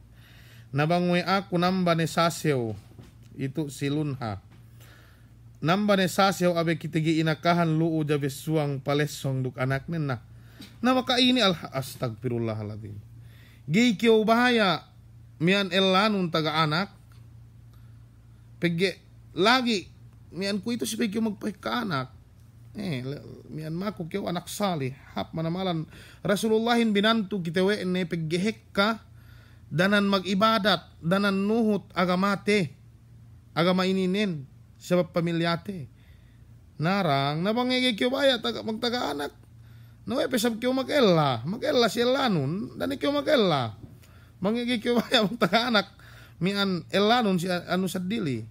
Nabangwe ako namba ni Sasyo. Itu silunha. Namba ni Sasyo abe kitigi inakahan luu jabe suang palesong duk anak nina. Na makaini astagfirullahaladzim. Gay kyo bahaya. Mian elanun taga anak. Pege lagi. Mian ko ito si pege magpahik ka anak. Mian mako kyo anak sali. Hap manamalan. Rasulullahin binantu kitewe ne pegehek ka. Danan mag-ibadat, danan nuhut agamate, agama ininin sa pamilyate. Narang, nabangigay kyo baya, magtaga-anak. Naway, pesab kyo mag-ella si Elanun, dani kyo mag-ella. Mangigay kyo baya, magtaga-anak, mian Elanun si ano sa dili.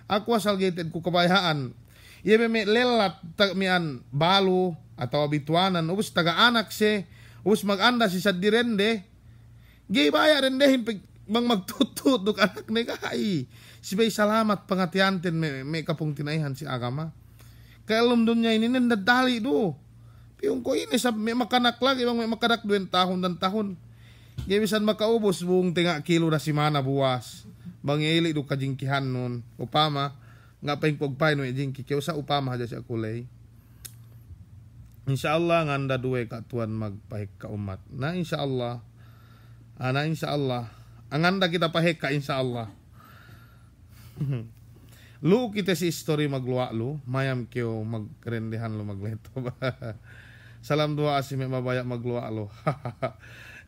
Ako asal gated ko kabayaan. Ibe may lelat, mian balo, atau abituanan, ubus taga-anak si, ubus mag-anda si sadirende. Gay baya rendehin bang magtutudok anak ni kai. Sibay salamat pangatiantin may kapong tinaihan si agama. Kaya alam doon niya ini nandadali do. Piyong ko ini sa may makanak lagi bang may makanak 2 tahon dan tahon. Gay bisan makaubos buong tinga kilo na si mana buwas. Bang ili do kajingkihan nun. Upama nga pa yung pagpay no jingki kaya sa upama haja si akulay. Insyaallah nganda duwe ka tuan magpahik ka umat. Na insyaallah. Insyaallah. Anganda kita paheka insyaallah. Lu kita si story magluwa lu, mayam kyo magrendehan lu magleto. Salam dua asim mabaya magluwa lu.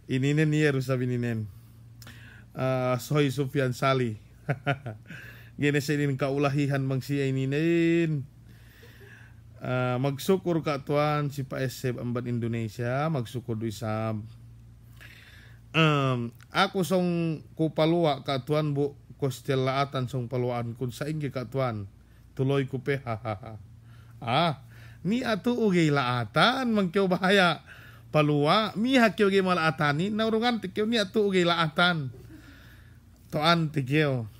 Ininen niya sabi ninen. Soy Sufyan Sali. Gene sinin kaulahihan mang siya ininen. Magsukur ka tuan si Pa Eseb amban Indonesia, magsukur du isab. Ako song kupaluwa katuan bu kostelaatan song paluaan kun sa ingi katuan tuloy ko pe ni atu ugay laatan mangkyo bahaya paluwa mi hakyo gay malaatani naurungan tikyo ni atu ugay laatan toan tikyo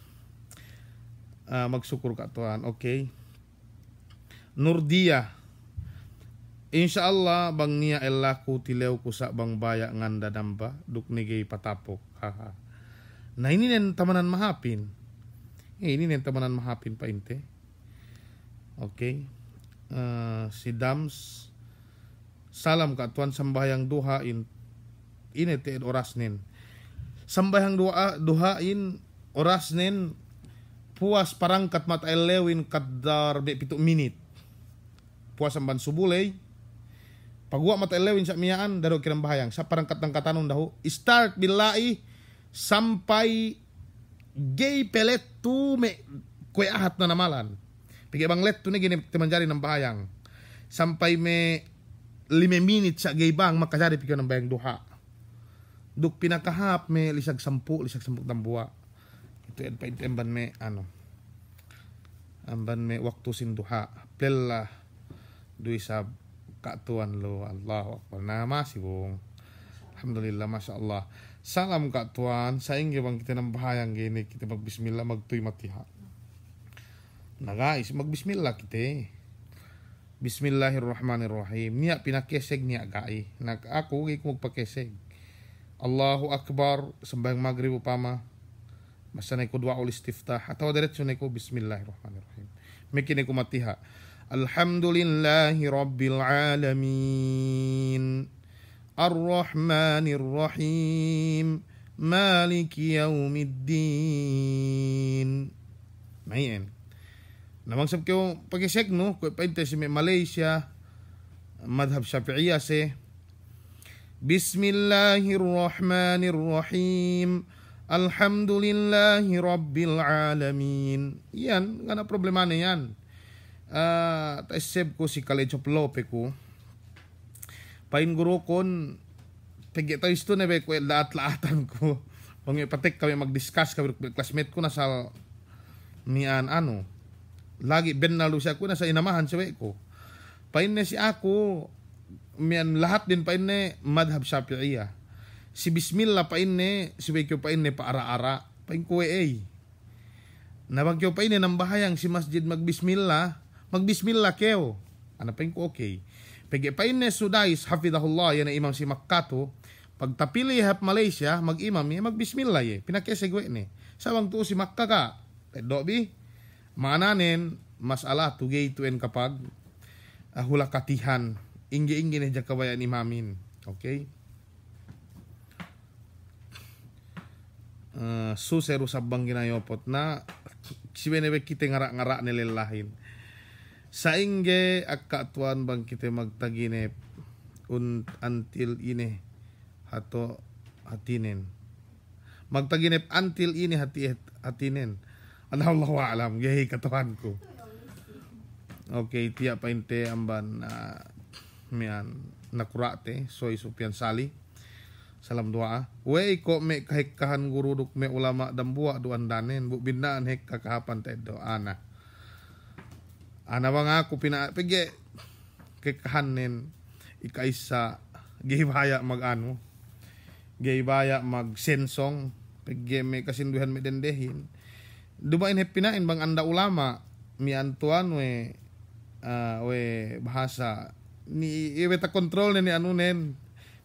magsukur katuan. Okay. Nurdia Insyaallah bang niya elaku tilew ko sa bang baya nganda namba duk nigay patapok. Na ini nen tamanan mahapin. Ini nen tamanan mahapin pa inte. Okay. Si Dams salam ka tuan sambayang duhain. Ini te oras nen. Sambayang duhain oras nen puas parangkat mata elewin kadar be 7 menit. Puas amban subulay. Pagwa mata elewin sa miyaan daro kirang bahayang sa parangkat ng katanon daw. Start bilai sampai gay pelet tu me kue ahat na namalan. Pigi bang let tu ni gini manjari ng bahayang. Sampai me 5 minit sa gay bang makajari pigi ng bahayang duha. Duk pinakahap me lisag 10 tambua. Itu yan pa amban me amban me waktu sin duha. Plella dui sab katuan lo Allahu akbar. Nama si bong. Alhamdulillah masyaallah. Salam katuan sa inyo bang kita ng bahayang gini kita magbismillah magtuy matiha. Na guys magbismillah kita. Bismillahirrahmanirrahim. Niya pinakeseg niya gai. Nag ako gi ko magpakeseg. Allahu akbar sembahyang maghrib upama. Basta na ko dua ul istiftah atau diretso na ko bismillahirrahmanirrahim. Mekin ko matiha. Alhamdulillahi rabbil alamin. Ar-Rahmanir Rahim. Maliki yaumiddin. Mayan. Namang sab ko pakisek no ko painte si Malaysia madhab Syafi'iyah se. Bismillahirrahmanirrahim. Alhamdulillahi rabbil alamin. Yan, nga na problema na yan. Taiseb ko si College of Law pe ko. Pain guru kon pegi tayo isto na be ko laat-laatan ko. Pang ipatek kami mag-discuss kami classmate ko na sa nian lagi ben nalu siya ko na sa inamahan sa ko. Pain na si ako mian lahat din pain ne madhab Syafi'iyah. Si bismillah pain ne si wekyo pain ne paara-ara. Pain ko nabagyo pain ne nang bahayang si masjid magbismillah keo. Ano pain ko okay. Pegi pain ne sudais hafidahullah yan imam si Makkato. Pag tapili hap Malaysia mag-imam ya magbismillah ye. Pinakesegwe ne. Sawang tuo si Makka ka. Dobi mananen masalah tugay tuen kapag hula katihan. Inggi-inggi na dyan kawayan imamin. Okay? Susero sabang ginayopot na siwenewek kita ngara-ngara nilalahin. Sa ingge akatuan bang kita magtaginep until ini hato hatinen. Magtaginep until ini hatinen. Allahu alam gahi katuan ko. Okay, tiya pa inte amban mian nakurate soy Sufyan Sali. Salam doa. Wey ko me kahikahan guruduk me ulama dambua duan danen bu binaan hek kakahapan tedo ana. Ana bang ako pigi kekahanen ikaisa gihibaya mag gihibaya mag sensong pigi me kasinduhan me dendehin. Dumain hep pinain bang anda ulama mi antuan we bahasa ni iweta kontrol ni anunen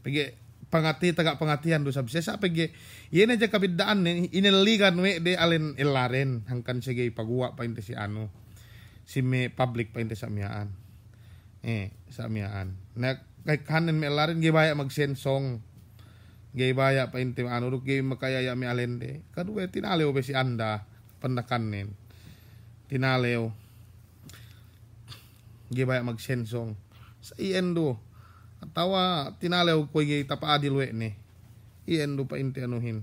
pigi taga pangatian do sabse sa pigi yena ja kabidaan ni ineligan we de alen elaren hangkan sige pagwa pa inte si si me public pa inte sa miyaan sa miyaan na kay kanen me elaren gibaya magsensong gibaya pa inte ru gi makayaya mi alende kadue tinalew be si anda pandakanen tinalew gibaya magsensong sa iendo atawa tinalew ko gay tapaadil we ne iendo pa inte anuhin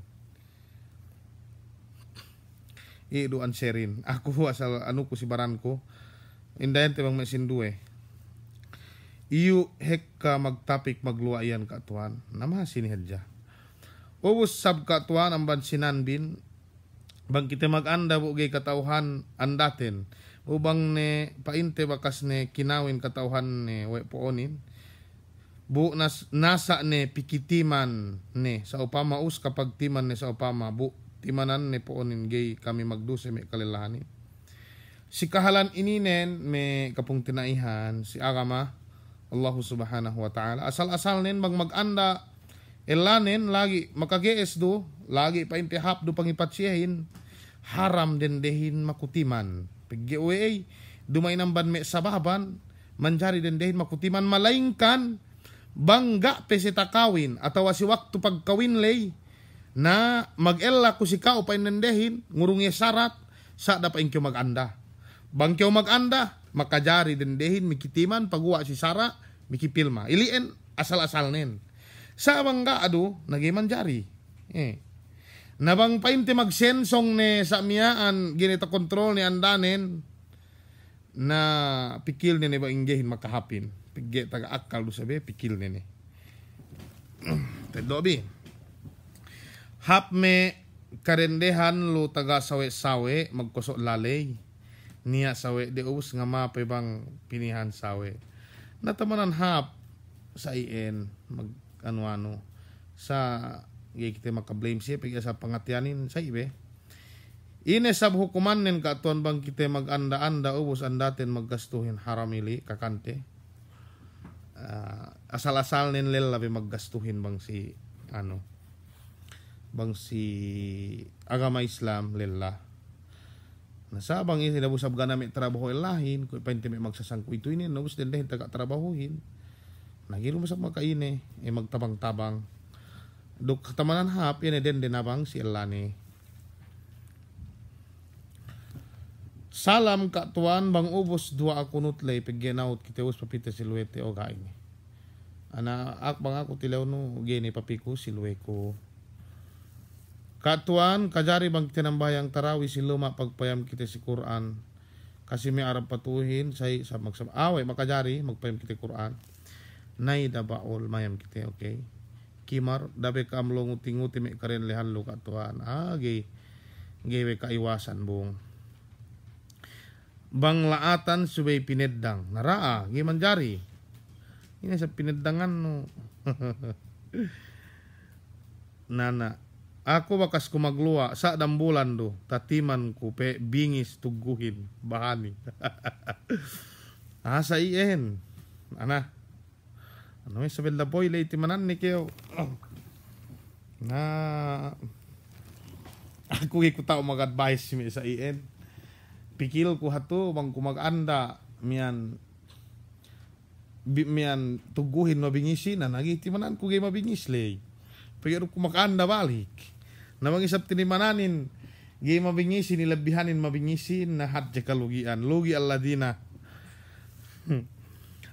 ido anserin ako asal ko si baran ko indayan te bang mesindue iyo hekka magtapik magluayan katuan nama sinihadja ubus sab katuan amban sinanbin bang kita maganda bu gay katauhan andaten ubang ne painte bakas ne kinawin katauhan ne we poonin bu nasa ne pikitiman ne sa upama us kapag timan ne sa upama bu timanan ne poonin gay kami magduse me kalilani si kahalan ininen me kapung tinaihan si agama Allahu subhanahu wa ta'ala asal-asal nen bang maganda elanen lagi makagees do lagi painte hap do pangipatsihin haram dendehin makutiman paggiwe dumay nang ban me sababan manjari dendehin makutiman malaingkan bangga pesi takawin atau si waktu pagkawin lay na mag-ella ko si kao pa inendehin ngurungnya syarat sa dapat kyo maganda. Bang kyo maganda, makajari dendehin, mikitiman, pagwa si Sara, mikipilma. Ilien, asal-asal nen. Sa bangga adu, nagiman jari. Nabang painte magsensong ne sa miyaan, ginita kontrol ni andanen, na pikil ni ba inggehin makahapin. Pigge taga akal do sabi, pikil ni. Tedobi. Hap me karendehan lo taga sawe-sawe magkusok lalay. Niya sawe de ubus nga mapay bang pinihan sawe. Natamanan hap sa ien mag ano sa kita maka-blame siya pag sa pangatyanin sa ibe. Ine sab hukuman nin katuan bang kita mag-anda-anda ubus andaten maggastuhin haramili kakante. Asal-asal nin lel labi maggastuhin bang si bang si agama Islam lella. Nasabang ini nabusab ganami trabaho ilahin kung painte may magsasangko ito ini nabus din dahil taga trabahuhin. Nagiro masab makaine magtabang-tabang. Duk tamanan hap ini den dinabang si Elani. Salam katuan bang ubos dua akunut lay paggenaut kita us papita siluete o gaing. Ana bang ako tilaw no gini papiku silueko. Katuan kajari bang tinambayang tarawi si luma pagpayam kita si Quran. Kasi may arab patuhin say sa magsab away makajari magpayam kita Quran. Nay dabaol mayam kita okay. Kimar dabe kamlo nguti-nguti may karen lehan lo katuan. Gay kaiwasan bung. Bang laatan subay pineddang. Naraa, gimanjari. Ini sa pineddangan no. Nana, ako bakas kumagluwa sa dambulan do. Tatiman ko pe bingis tuguhin. Bahani. Sa ien. Ana. Ano may sabil da boy lay timanan ni kayo. Na. Ako ikutao mag-advise mi sa ien. Pikil ko hato bang kumaganda mian tuguhin mabingisin na nagiti manan ko gay mabingis lay. Pero kumakanda balik. Namang isap tinimananin gay mabingisin nilabihanin mabingisin na hadja kalugian. Lugi alladina.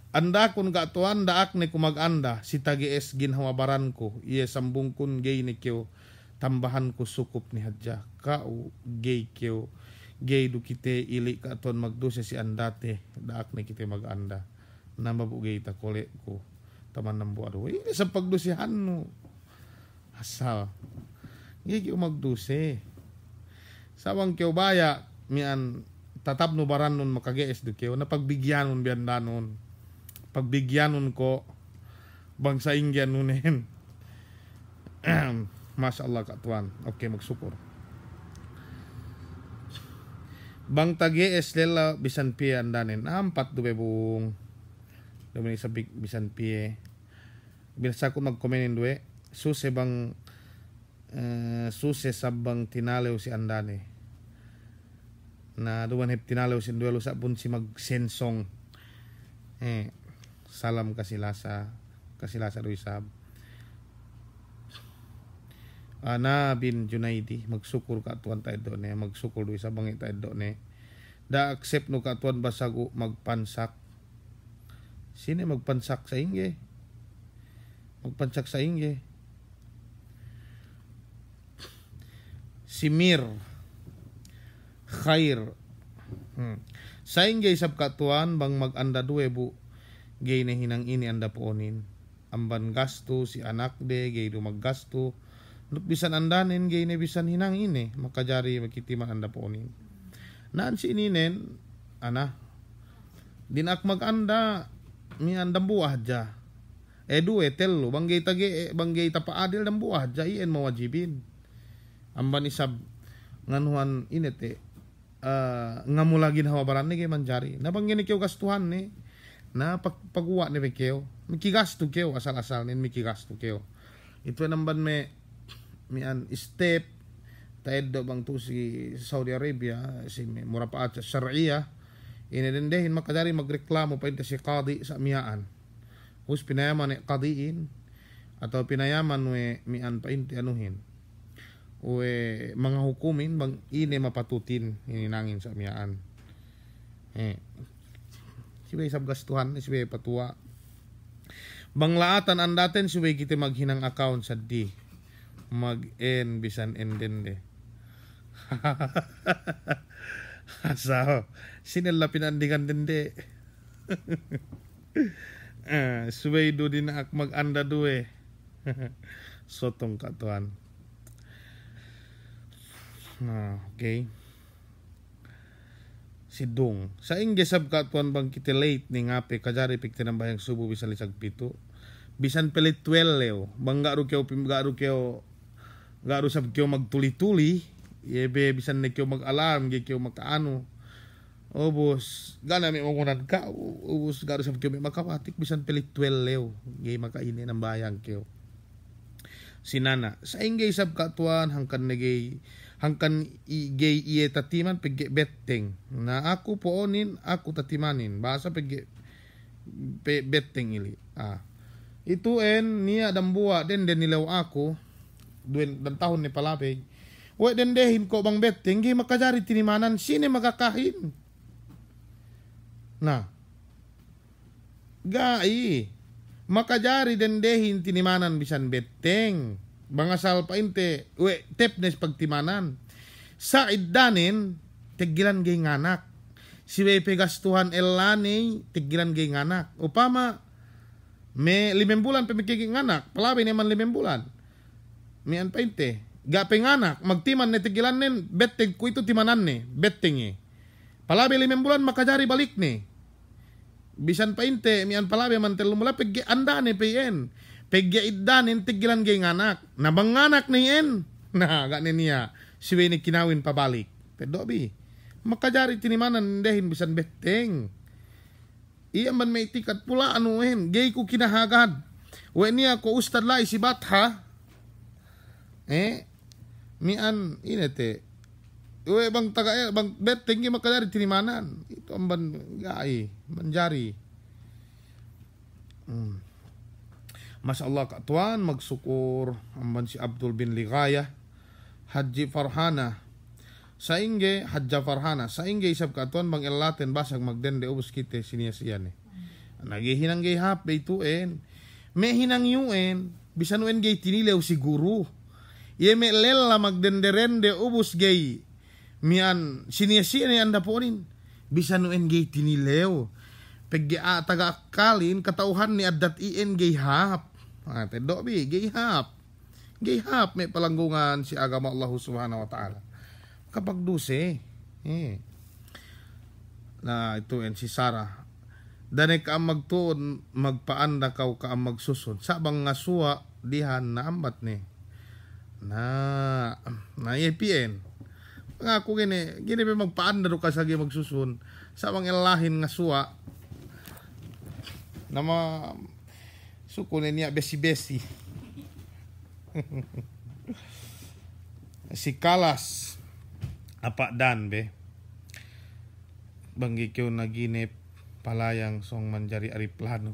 Anda kun katuan daak ni kumaganda si tagies ginhawabaran ko. Iya sambung kun gay ni kyo tambahan ko sukup ni hadja. Kau gay kyo. Gay do kite ili katon magdose si andate daak na kite maganda na mabugay ta kole ko taman ng buado ini sa pagdusihan no asal gay kyo magdose sawang kyo baya mian tatab no baran nun makagees do kyo na pagbigyanon biandanon pagbigyanon ko bang sa ingyan nunen masyaallah katuan okay magsukur. Bang tagies lela bisan pie andanen ampat do bebung. Dumi sa bisan pie. Bilsa ko magkomenen duwe suse bang suse sabang tinalew si andane. Na duwan hep tinalew si duelo sa pun si magsensong. Salam kasilasa do isab. Ana bin Junaidi magsukur ka tuan tayo doon magsukur do isa bangit tayo doon da accept no ka tuan basago magpansak sino magpansak sa ingge Simir Khair sa ingge isab ka tuan bang maganda duwebo gay na hinang ini anda poonin amban gasto si anak de gay do maggasto bisan andanin gay na bisan hinang ini makajari makitiman anda ponin naan si ininen ana dinak maganda mi andam buah ja duwe tello banggay tapaadil dam buah ja ien mawajibin amban isab nganuhan inete ngamulagin hawabaran ni gay manjari nabanggin ni kyo gastuhan ni na pagguwa ni kyo mikigasto kyo asal-asal nin mikigasto kyo ito namban mian step tayo do bang to si Saudi Arabia si murapaat sa Sharia inendehin makadari magreklamo pa si qadi sa miyaan hus pinayaman ni qadiin atau pinayaman mian pa inti anuhin mga hukumin bang ini mapatutin ini nangin sa miyaan. Siway sabgastuhan siway patua. Bang laatan andaten siway kita maghinang account sa di mag-en bisan endende. So, sinila pinandikan dinde. Suway do din ak mag-anda duwe. Sotong katuan. Okay. Si Dong. Sa ingesab katuan bang kita late ni ngape kajari pikti ng bayang subo bisan lisag pito. Bisan pelit 12 leo. Bang garu sab kyo magtuli-tuli. Yebe bisan na kyo mag-alarm, kyo makaano. Obos, gana may makunan ka. Obos, garu sab kyo may makawatik. Bisan pelit 12 leo. Gay makainin ang bayang kyo. Sinana, sa ingay sab katuan hangkan igay iye tatiman pegge betteng. Na ako poonin, ako tatimanin. Basa pegge betteng ili. Ituin niya dambuwa den nilaw ako. Duwen dan tahun ni palapig. Uwe dendehin ko bang betteng, hindi makajari tinimanan, sini magkakahin. Na, gai, makajari dendehin tinimanan bisan betteng. Bangasal pa inte, uwe tepnes pagtimanan. Sa iddanin, tigilan gay nganak. Siwe pegastuhan elani, tigilan gay nganak. Upama, may 5 bulan pamikiging nganak, palabi naman 5 bulan. Mian pa inte. Gapeng anak, magtiman ni tigilan nin, betteng ko ito timanan ni, betteng Palabi 5 bulan makajari balik ni. Bisan pa inte, mian palabi man telo mula, pegge anda ni payen. Pegge iddanin, tigilan gay anak. Nabang anak ni en. Ganin niya, siwe ni kinawin pabalik. Pedobi, makajari tinimanan dehin bisan betteng. Iya man may tikat pula anuhin, gay ko kinahagad. Wen niya ko ustad lai si batha. Mian inete uwe bang taga bang betteng gi makadari tinimanan itu amban gai manjari. Masyaallah katuan magsukur amban si Abdul bin Ligaya Haji Farhana saingge Hajja Farhana saingge isab katuan bang elaten basag magdende ubus kite sinia-sian nagihinang gay hap beituin me hinang yuen bisan uen gay tinilew si guru. Ye me lela magdenderende ubus gay mian sinia-sian ni anda ponin bisa nuen gay tinilew pegge taga akalin katauhan ni adat ien gay hap tedo bi gay hap may palanggungan si agama Allah subhanahu wa ta'ala kapag duse na ito si Sarah dane ka magtuon magpaanda kaw ka magsusun sabang ngasuwa dihan na ambat ni na EPN nga ako gini ba magpaanda ro ka sagi magsusun sa mga elahin nga suwa na sukunin niya besi-besi si Kalas apa dan be banggi kyo naginip palayang song manjari ari plano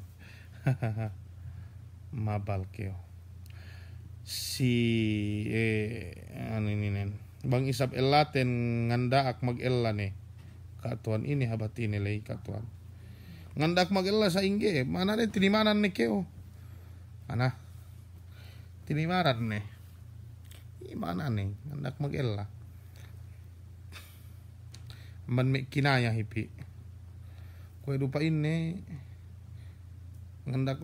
mabal kyo si ano ninen bang isab elaten ngandaak mag-ella ni katuan ini habati nilay katuan ngandak mag-ella sa ingge mana rin tinimanan ni keo ana tinimaran ni imana ni ngandak mag-ella man may kinaya hipi kwe dupain ni ngandak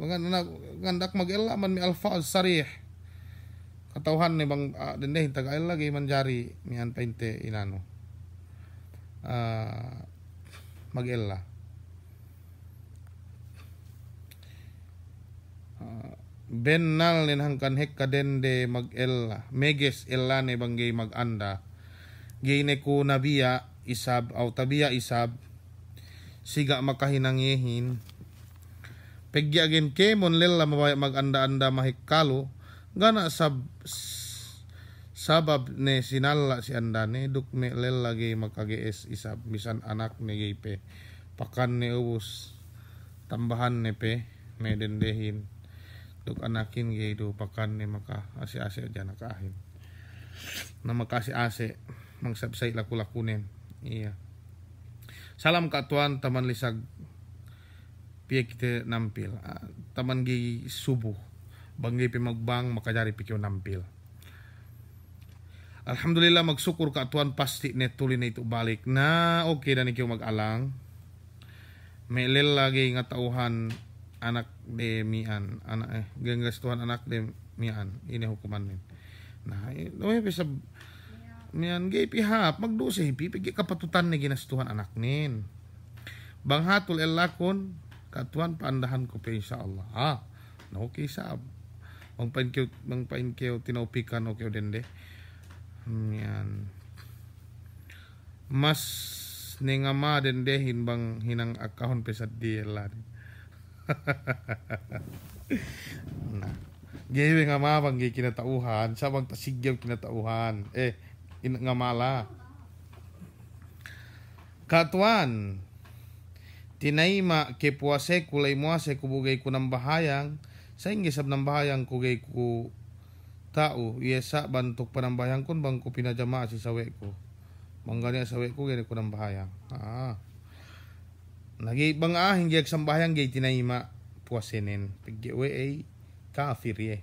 mag-ella man may alfa sarih katauhan ni bang dendehin tagail lagi manjari mihan painte inano mag-ella bennal nin hangkan hek kadende mag-ella meges ella ni banggay mag-anda gayne ko nabiya isab au tabiya isab siga makahinangyehin pegya gen kemon lela mabaya mag-anda-anda mahikalo gana sabab ne sinala si andane duk me lel lagi makages isab bisan anak ne gipe pakan ne ubus tambahan ne pe me dendehin duk anakin gay do pakan ne maka asi-asi aja nakahin na makasi ase mangsabsay laku-lakunen. Iya. Salam katuan taman lisag piye kita nampil. Taman gi subuh. Banggi pi magbang makajari pi kyo nampil. Alhamdulillah magsyukur katuan pasti netuli na ito balik. Na okay na ni kyo mag-alang. May lagi nga tauhan anak de mian. Ganggastuhan anak de mian. Ini hukuman min. Nah, bisa mian gay pihap magdose pipigi kapatutan ni ginastuhan anak nin. Bang hatul elakon katuan paandahan ko pa insyaallah. No okay sab. Bang pain kyo tinaupikan okay dende. Mian. Mas nengama dende hinbang hinang akahon pesat dielan. Nah, gaya nga mabang gaya kinatauhan, sabang tasigyaw kinatauhan. Nga mala. Katuan, tinayma ke puase kulay muase kubugay ko ng bahayang, sa ingisab ng bahayang kugay ko tao, yesa bantok pa ng bahayang kun bang ko pinajama si sawe ko. Mangganya sawe ko gaya ko ng bahayang. Nagi bang hindi aksang bahayang gaya tinayma puasinin. Pagyawe ay kafir ye.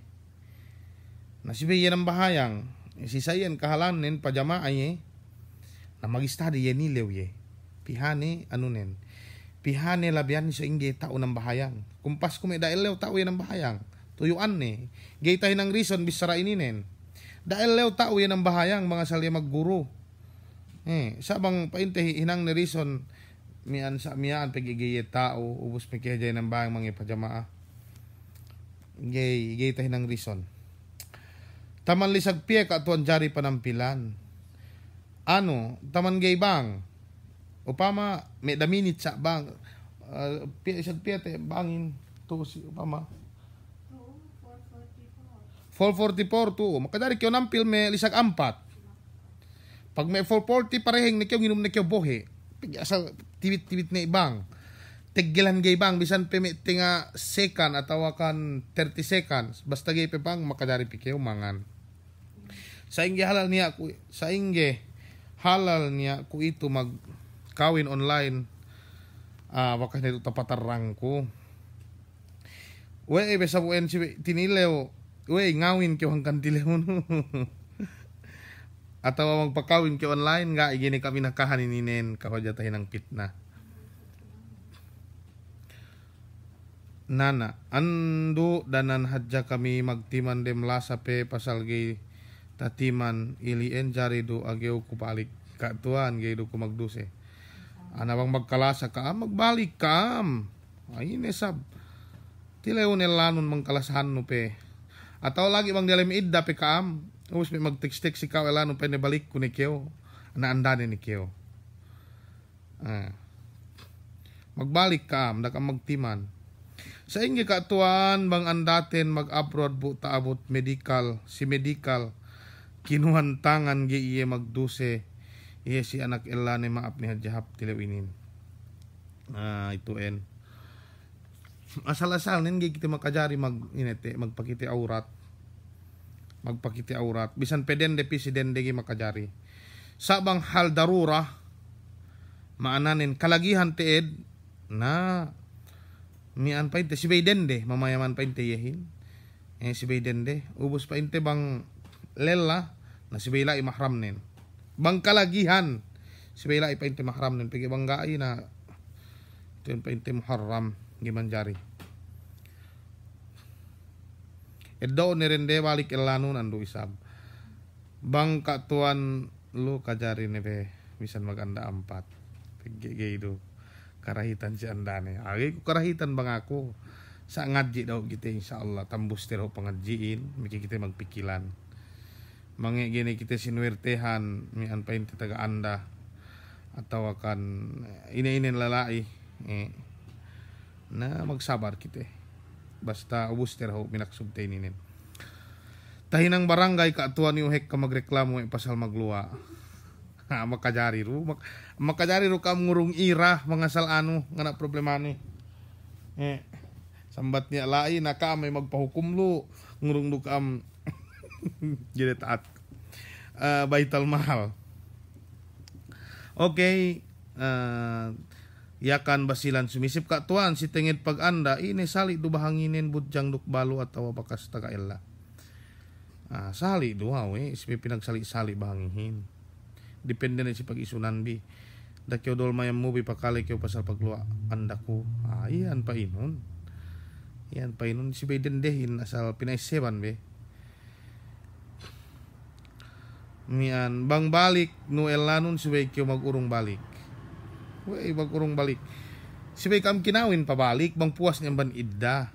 Nasibayan ng bahayang. Si sayan kahalanin pajama ay na magistadi ye nilew ye. Pihane anunen. Pihane labian sa inge tao ng bahayang. Kumpas ko may dailew tao ye ng bahayang. Tuyuan ni. Gaytahin ng reason bisara ininen. Dailew tao ye ng bahayang mga salya magguro. Sabang paintehi hinang ni reason mian sa mian pagigiye tao ubos mi kaya ng bahayang mga pajamaa. Gay tayo ng reason. Taman lisag piye katuan jari panampilan. Taman gay bang. Upama may daminit sa bang. Piye isag piye te bangin to si upama. 444 to. Makadari kyo nampil may lisag 4. Pag may 440 pareheng ni kyo nginom ni kyo bohe. Asal tiwit-tiwit na ibang. Tiggilan gay bang bisan pemiti nga second atawa kan 30 seconds basta gay pe bang makadari pikeo mangan sa inge halal niya ku itu magkawin online wakas nito tapatarang ko besa buen si tinilew ngawin kyo hanggang tilew no atawa magpakawin kyo online nga igini kami nakahanininen kahojatahin ng pitna. Nana, andu danan hadja kami magtiman dem lasa pe pasal gay tatiman ilien jari do ageo kupalik katuan gay do ko magduse. Anabang magkalasa kaam magbalik kaam. Ay nesab. Tilaw nilanon mangkalasahan no pe. Ataw lagi bang dalam idda pe kaam. Ubus may mag-text si kaw elano pe balik ko ni kyo. Naandane ni kyo. Magbalik kaam dakam magtiman. Sa ingi katuan bang andaten mag-abroad bu taabot medical kinuhan tangan gi iye magduse iye si anak elane maap ni hadjahap tilawinin. Itu asal-asal nin gi kita makajari magpakiti aurat bisan peden de presiden de gi makajari sabang hal darura maananin kalagihan teed na mian pa inte si Biden de mamayaman pa inte yehin si Biden de ubos pa inte bang lela na si Bela imahram nen bang kalagihan si Bela pa inte mahram nen pigi banggai na ito pa inte muharram gimanjari eddo ni rende balik elanun andu isab bang katuan lu kajari nebe bisan maganda 4 pigi gaido karahitan si andane. Agi ko karahitan bang ako sa ngadji daw kita insyaallah tambus tero pangadjiin miki kita magpikilan. Mangi gini kita sinuwertehan mian pain taga anda atau akan ina-inin lalai na magsabar kita. Basta ubus tero minaksub taininin. Tahinang barangay kaatuan yung hek ka magreklamo pasal magluwa. Makajari ru kam ngurung ira mangasal ngana problema ni sambat niya lai naka may magpahukum lu ngurung du kam jadi taat Baital Mahal. Okay, yakan basilan sumisip ka tuan si tenged pag anda ini sali do bahanginin budjang duk balu atau bakas tagaella. Sali do we isip pinagsali-sali bahangihin. Depende na si pag-isunan bi. Da kyo dol mayam mo bi pakali kyo pasal pagluwa anda ko. Iyan pa inon. Iyan pa inon si Biden dehin asal pinaiseban be. Mian bang balik no elanon si kyo magurong balik. Wey, magurong balik. Si Bay kam kinawin pabalik, bang puas niya amban idda.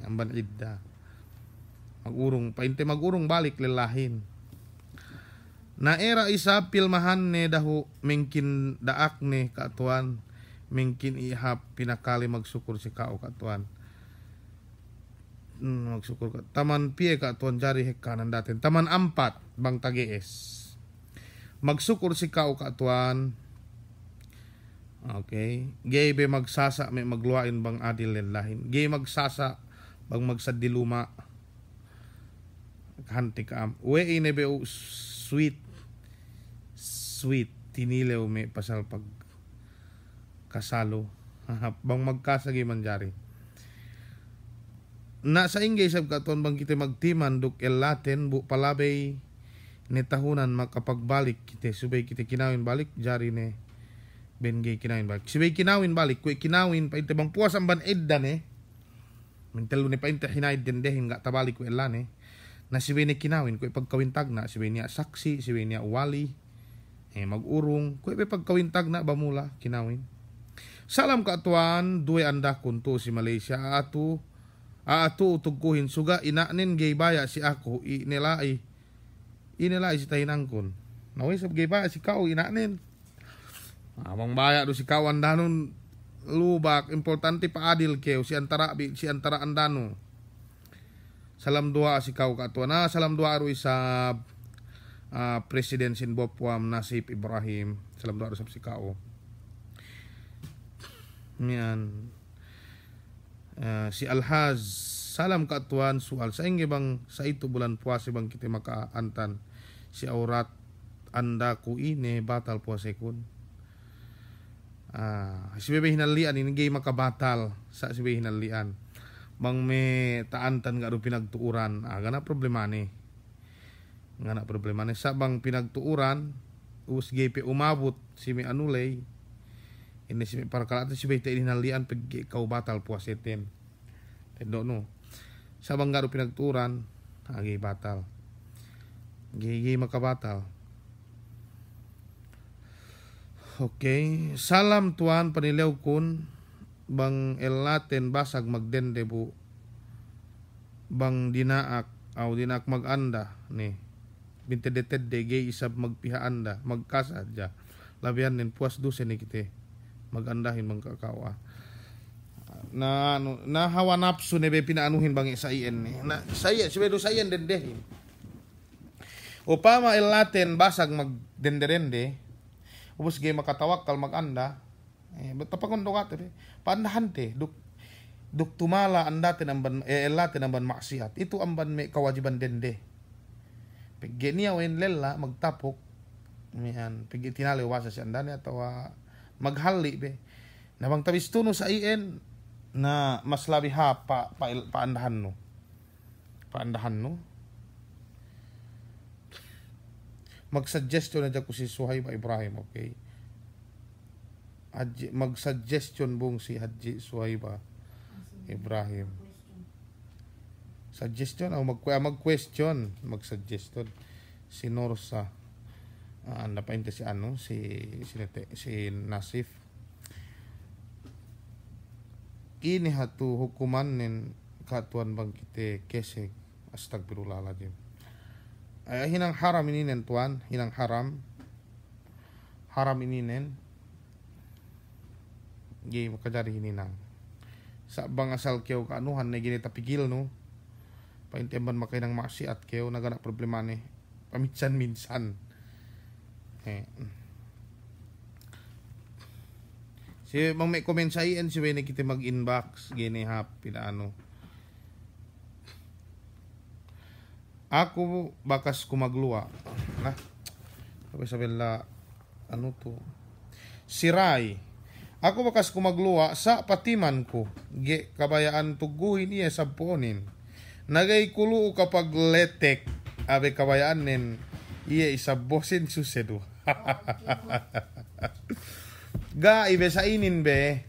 Amban idda. Magurong, painte magurong balik lelahin. Na era isa pilmahan ne dahu mengkin daak ne katuan, mengkin ihap pinakali magsukur si kao katuan. Magsukur ka. Taman pie katuan jari hekanan datin. Taman 4 bang tagees. Magsukur si kao katuan. Okay. Gay be magsasa may magluwain bang adil lillahin. Gay magsasa bang magsadiluma. Hanti ka am. Uwe ine be sweet. Sweet. Tinilew may pasal pag kasalo. Bang magkasagi man jari. Na sa ingay sab katon bang kita magtiman duk elaten bu palabay ni tahunan makapagbalik kita. Subay kita kinawin balik jari ne. Ben gay kinawin balik. Si bay kinawin balik, kuy kinawin pa ite bang puwas ang ban eddan Mintelo ni pa ite hinaid dendehin nga tabalik ko elan Na si bay ni kinawin, kuy pagkawintag na, si bay niya saksi, si bay niya wali, magurong, kuy pagkawintag na bamula kinawin. Salam kaatuan, duwe anda kunto si Malaysia, aatu utugkuhin suga, inanin gay baya si ako, inilai si tahinangkon. Naway sab gay baya si kao, inanin. Amang baya do si kawan danon lubak importante pa adil keo si antara andano. Salam dua si kau katuan salam dua aro isa presiden sin Bopwam Nasib Ibrahim. Salam dua aro si kau. Mian si Alhaz salam katuan soal sa inge bang sa ito bulan puasa bang kita makaantan si aurat anda ku ini batal puasa kun. Si bebe hinalian ini gay makabatal sa si bebe hinalian bang may taantan nga ro pinagtuuran gana problema ni sa bang pinagtuuran us gay pe umabot si may anulay ini si may parkalata si bebe hinalian pag ikaw batal puasetin tendo no sa bang nga ro pinagtuuran gay batal gay makabatal. Okay, salam tuan panilew kun bang elaten basag magdende bu bang dinaak maganda ni bintedeted de gay isab magpiha anda magkasad ja labian nin puas duse ni kite magandahin mang kakawa na hawa napsu ne be pinaanuhin bang sa ien ni na saya sibedo sayan dendehin upama elaten basag magdenderende ubos gay makatawakal maganda tapakondo ka paandahan te duk tumala anda tinamban elaten amban maksiat itu amban may kawajiban dende pagge niya wen lela magtapok mihan pagge tinali wasa si andani atau maghalli be nabang tabis tuno sa ien na mas labi ha paandahan no mag-suggestion na dyan ko si Suhayba Ibrahim, okay? Mag-suggestion bong si Haji Suhayba Ibrahim. Suggestion o mag-question, mag-suggestion si Norsa. Napainte si si Nasif. Kini hatu hukuman nin katuan bang kite keseg astagfirullahaladzim. Hinang haram ininen tuan, hinang haram ininen gi makajari hininang sa bang asal keo kaanuhan na gini tapigil no paintemban makay ng maksiat keo nagana problema ni paminsan-minsan si mang may comment sa iyan si Wene kita mag-inbox gini hap pinaano. Ako bakas kumagluwa Nah, sabi la ano to. Siray. Ako bakas kumagluwa sa patiman ko. Ge kabayaan tuguhin iya sabponin. Nagay kulo kapag letek. Abe kabayaan nen iya isabosin susedo. Ga ibe sa inin be.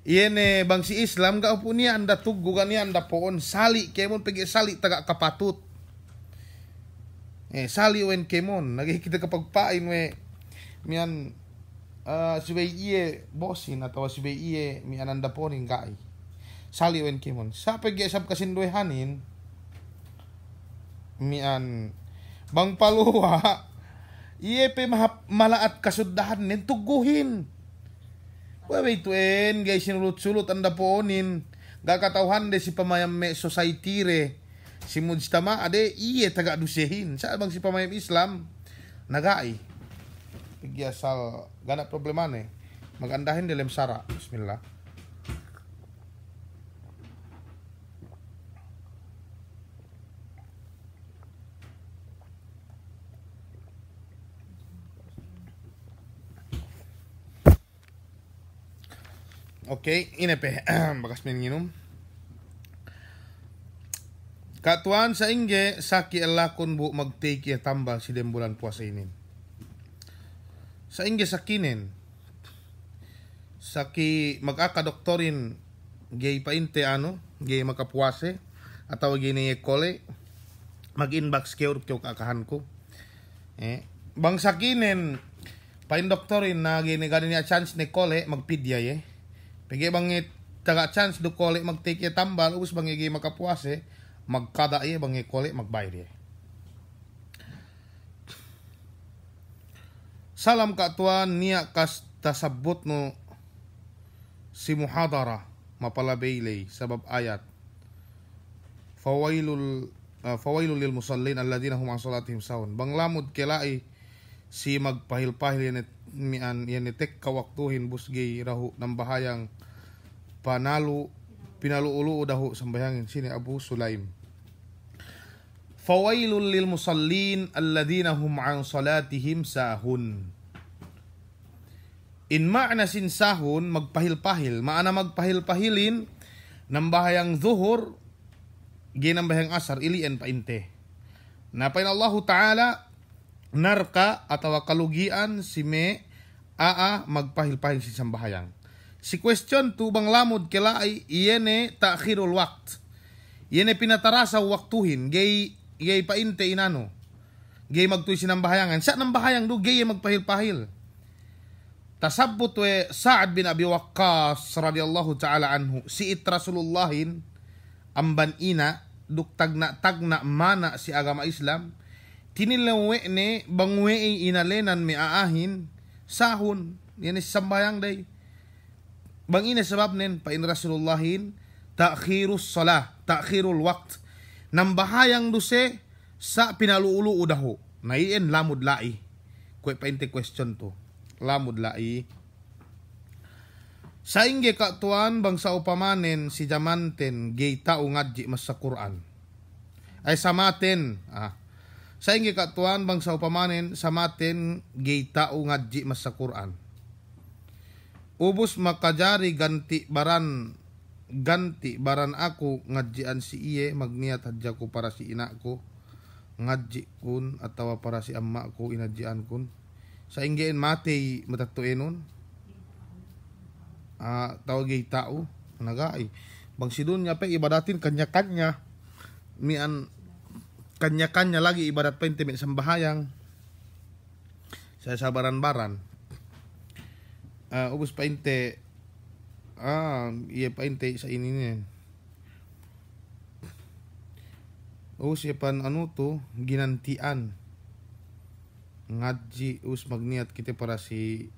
Iyan bang si Islam ga upo niya anda tugugan niya anda poon sali kemon pegi sali taga kapatut. Sali wen kemon nagikita kapag pain we mian sibay iye bosin atau sibay iye mian anda ponin gai. Sali wen kemon. Sa pegi sab kasindoy hanin mian bang paluwa iye pe malaat kasuddahan nen tuguhin. Waway tuen guys sinulot-sulot anda poonin gakatauhan de si pamayam me society re si mujtama ade iye taga dusehin sa bang si pamayam Islam nagai pigyasal gana problemane magandahin dalam sara. Bismillah. Okay, ini pe bakas minum. Katuan sa ingge saki elakon bu magtake tambal si dem bulan puasa ini. Sa ingge sakinen saki magaka doktorin gay painte ano, gay makapuase atau gini kole mag-inbox kyo kakahan ko. Bang sakinen pain doktorin na gini ganin niya chance ni kole magpidya Pagi bangit taga chance do kole magtake tambal ubus bangi makapuase magkada bangi kole magbayad Salam katuan niya kas tasabot no si muhadara mapalabaylay sabab ayat fawailul lil musallin alladhina hum an salatihim sahun. Banglamod kelai si magpahil-pahil yan tek kawaktuhin busgay rahu ng bahayang pinaluulu dahu sambayangin sini Abu Sulaim. Fawailul lil musallin alladhina hum an salatihim sahun. In ma'na sin sahun magpahil-pahil, maana magpahil-pahilin ng bahayang zuhur ginang bahayang asar ilian painte. Napain Allah Ta'ala narka atau kalugian si me magpahil-pahil si sambahayang. Si question tu bang lamod kela ay iyene ta'khirul waqt. Iyene pinatarasa waktuhin gay painte inano. Gay magtuy sinambahayangan. Sa nambahayang do gay magpahil-pahil. Tasabbut we Sa'ad bin Abi Waqqas radhiyallahu ta'ala anhu si Rasulullahin amban ina duk tagna mana si agama Islam tinilawe ne bangwe inalenan mi aahin sahun yan is sambayang day bang ina sabab nen pa in Rasulullahin ta'khirus salah ta'khirul waqt nang bahayang duse sa pinaluulu udaho naiin lamud lai kwe pa inte question to lamud lai sa ingge katuan bang sa upamanen si jamanten gay tao ngadji mas sa Quran ay samaten sa ingge katuan bang sa upamanen samaten gay tao ngadji mas sa Quran ubus makajari ganti baran ako ngadjian si iye magniat hadja ko para si ina ko ngadji kun atawa para si amma ko inadjian kun sa inggein matay matatuenon tawagay tao nagai bang si dunya pa ibadatin kanya-kanya mian kanya-kanya lagi ibadat pa intimate sambahayang sa sabaran-baran ubus pa inte iya pa inte sa ininin ubus iya pan ano to ginantian ngadji us magniat kita para si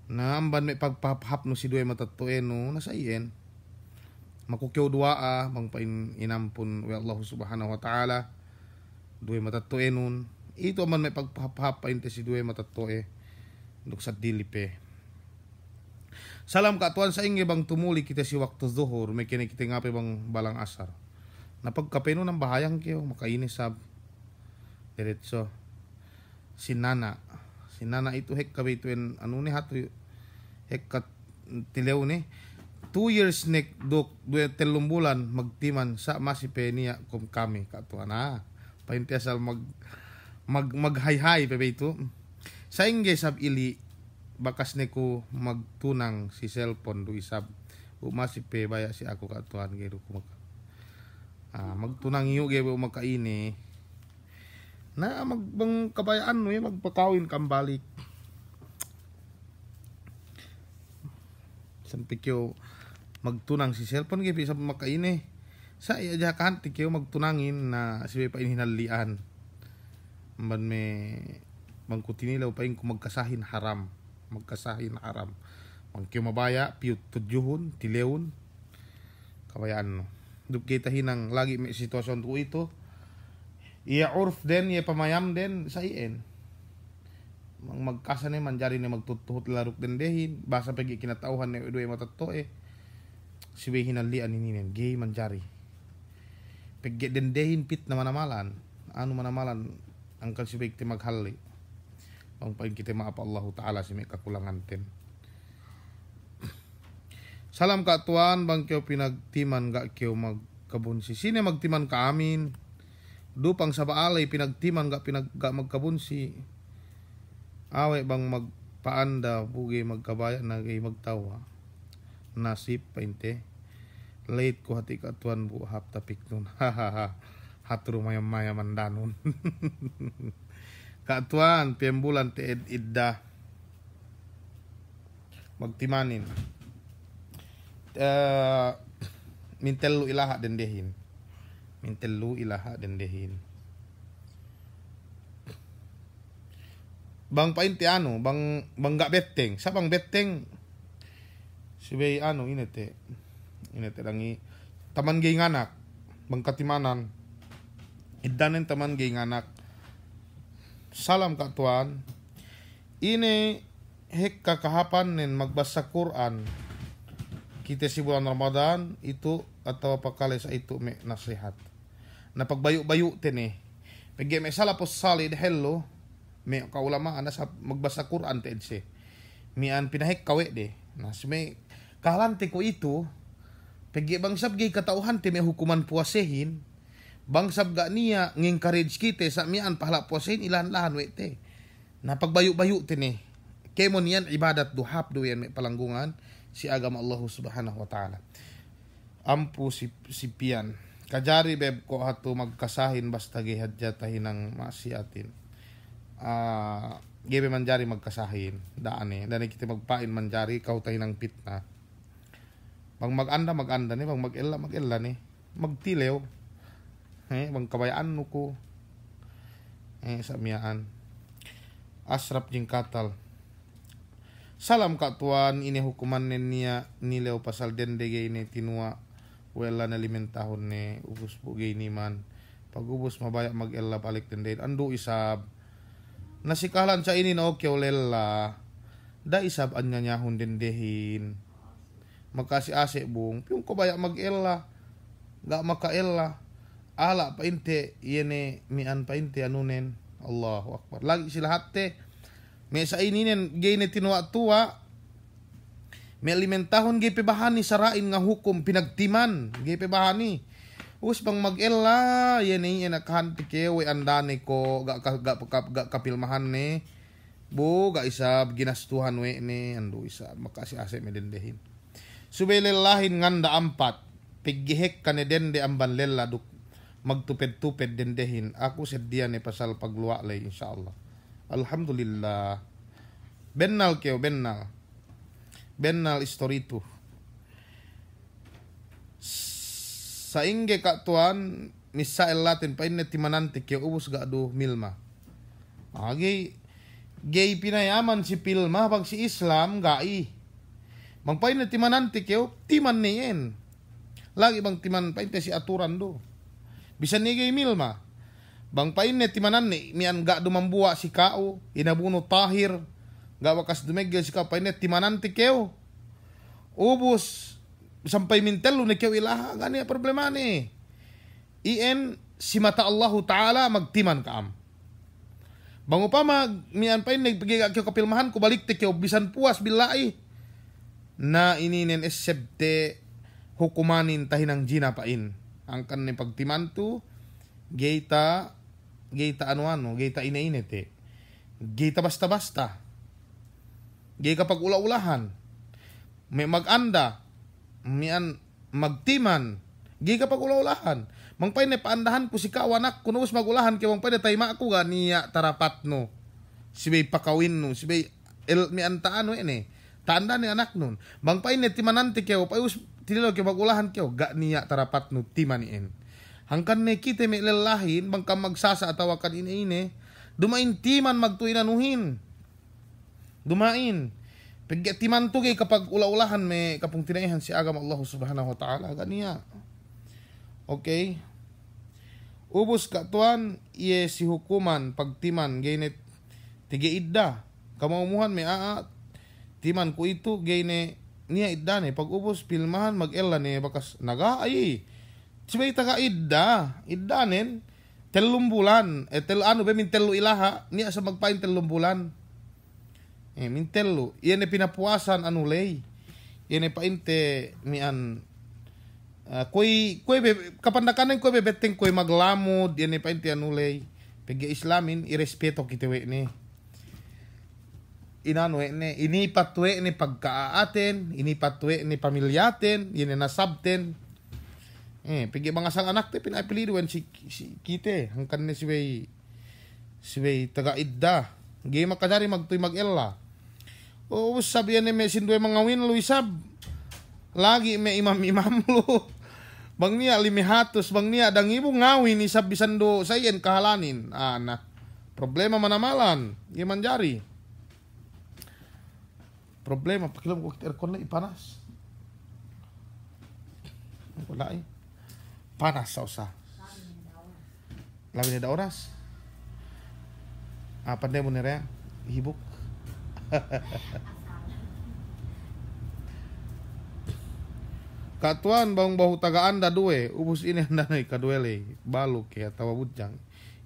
naamban may pagpapahap no si duwe matatueno nasa iyen makukyaw dua mangpain inampun wa Allah subhanahu wa ta'ala duwe matatuenon ito man may pagpapahap painte si duwe matatue duk sa dilipe. Salam katuan sa inge bang tumuli kita si waktu zuhur may kini kita ngape bang balang asar Napagkapeno ng bahayang kayo, makainis sab. Diretso. Si Nana ito hek kabituen ano ni hato hek kat tilew ni 2 years nek dok 3 bulan magtiman sa masipe niya kum kami katuan na painti asal maghayhay pebe ito sa ingge sab ili bakas neko magtunang si cellphone do isab masipe baya si ako katuan gero ko magtunang iyo ge makaini na magbang kabayaan no magpakawin kambalik sampikyo magtunang si cellphone gay sa makaine sa iya kan tikyo magtunangin na sibe pa inhinalian man me mangkutinilaw pa kung magkasahin haram mangkyo mabaya piyut tudjuhon tilewon kabayaan no dugkita hinang lagi may sitwasyon to ito iya urf den iya pamayam den sa ien magkasa ni manjari ni magtutuhot laruk den dehin basa pagi kinatauhan ni udoy matatto sibe hinalian ninin gay manjari pagge den dehin pit na manamalan ang sibe ti maghali ang pain kita maapa Allah Ta'ala si may kakulangan ten salam katuan bang kyo pinagtiman ga kyo magkabunsi sine magtiman ka amin dupang sa baalay pinagtiman ga magkabunsi awe bang magpaanda bugi magkabaya na gay magtawa nasip painte late ko hati katuan bu hap tapik nun hatro mayam mandanon katuan piyembulan te idda magtimanin mintellu ilaha dendehin bang painti ano bang gak beteng sa bang beteng sibay ano inete langi taman gay nganak bang katimanan iddanen taman gay nganak salam katuan ini hek kakahapan nen magbasa Quran kita si bulan Ramadan itu atau pakali sa itu me nasihat na pagbayu-bayu tene pag may sala po salid hello may kaulama ana sa magbasa Quran te edse mian pinahik kawe de na may kalante ko ito pag bang sabgay katauhan te may hukuman puasehin bang sabga niya ng-encourage kite sa mian pahala puasehin ilan-lahan wete na pagbayu-bayu tene kemon yan ibadat duhap do yan may palanggungan si agama Allah Subhanahu wa Ta'ala ampu si pian kajari beb ko hato magkasahin basta gihadjatahin ng masiatin gebe manjari magkasahin daan dani kita magpain manjari kautahin ng pitna bang maganda ni bang mag-ella ni magtilew bang kabayaan no ko sa miyaan asrap jing katal salam katuan ini hukuman niya nilew pasal dende ni tinua wala na limentahon ni ubus po gay ni man pag ubus mabaya mag-ella balik dende ando isab nasikalan sa ini na okyo lela da isab anya nyahon dendehin makasi ase bung yung kabaya mag-ella ga maka-ella ala painte yene mian painte anunen Allahu Akbar lagi sila hatte may sa ininen gay ni tinua tuwa may alimentahon gay pebahani sarain nga hukom pinagtiman gay pebahani us bang mag-ella yan nakahanti kewe andane ko ga kapilmahan ni bu ga isab ginastuhan we ni ando isab makasi ase medendehin subelelahin nganda ampat piggihek kanedende amban lela duk magtuped-tuped dendehin ako sedya ni pasal pagluwa lay insyaallah alhamdulillah bennal story tu sa ingge katuan misael latin pa inne timanante kyo ubus ga do milma gay pinayaman si pilma bang si Islam gai bang pa inne timanante kyo timan niyen lagi bang timan pa inne si aturan do bisan ni gay milma bang pa inne timanan ni mian ga dumambuwa si kao inabuno tahir ga wakas dumegel si kao pa inne timanante kyo ubus sampai mintelo ni kyo ilaha gani problema ni ien si mata Allahu Ta'ala magtiman kaam. Bang upama mian pa nagpagigak kyo kapilmahan ko balik te kyo bisan puas bilai na ininen esebte hukumanin tahinang jina pain. Ang kanin pagtiman tu geita ano geita ine-inete. Geita basta-basta. Gay kapag ula-ulahan. May maganda. Mian magtiman. Gay kapag ula-ulahan. Mangpay na paandahan ko si kawanak. Kung nus magulahan kaya mangpay na tayma ako ga niya tarapat no. Si bay pakawin no. Si bay mian taano eh. Tanda ni anak nun. Mangpay na timanante kaya payus tinilo kaya magulahan kaya ga niya tarapat no timanien. Hangkan ne kita may lalahin bangka magsasa atawakan ine-ine. Dumain timan magtuinanuhin. Dumain. Pagtiman to kay kapag ula-ulahan may kapung tinaihan si agam Allah subhanahu wa ta'ala. Ganiya. Okay. Ubos ka tuan, iye si hukuman pagtiman gaynet tige idda. Kamaumuhan may timan ko ito gayne niya idda ne. Pag ubos pilmahan mag-ela ne bakas naga ay. Sibay taga idda. Idda nen. Telung bulan. Ano ba mintelo ilaha niya sa magpain telung bulan. Mintelo. Iyan e pinapuasan anulay. Iyan e painte mian koy kapandakan koy bebeteng koy maglamod iyan e painte anulay. Pagya islamin irespeto kitewe ni. Inano ne inipatwe ni pagkaaten, inipatwe ni pamilyaten, iyan e nasabten. Pagya mga sang anak te pinapiliduan si kite hangkan ni siway taga idda. Gay makadari magtoy mag-ella. O sabihan ni may sindoy mga win luisab. Lagi may imam-imam lo. Bang niya limihatos, bang niya dangibo ngawin isab bisando sayen kahalanin. Na problema manamalan. Gay manjari. Problema pakilam ko aircon na ipanas. Wala eh. Panas sa usa. Labi na da oras. Pandai mo nire hibuk. Katuan bang bahu tagaan da duwe ubus ini anda nai kaduele baluk ya tawa bujang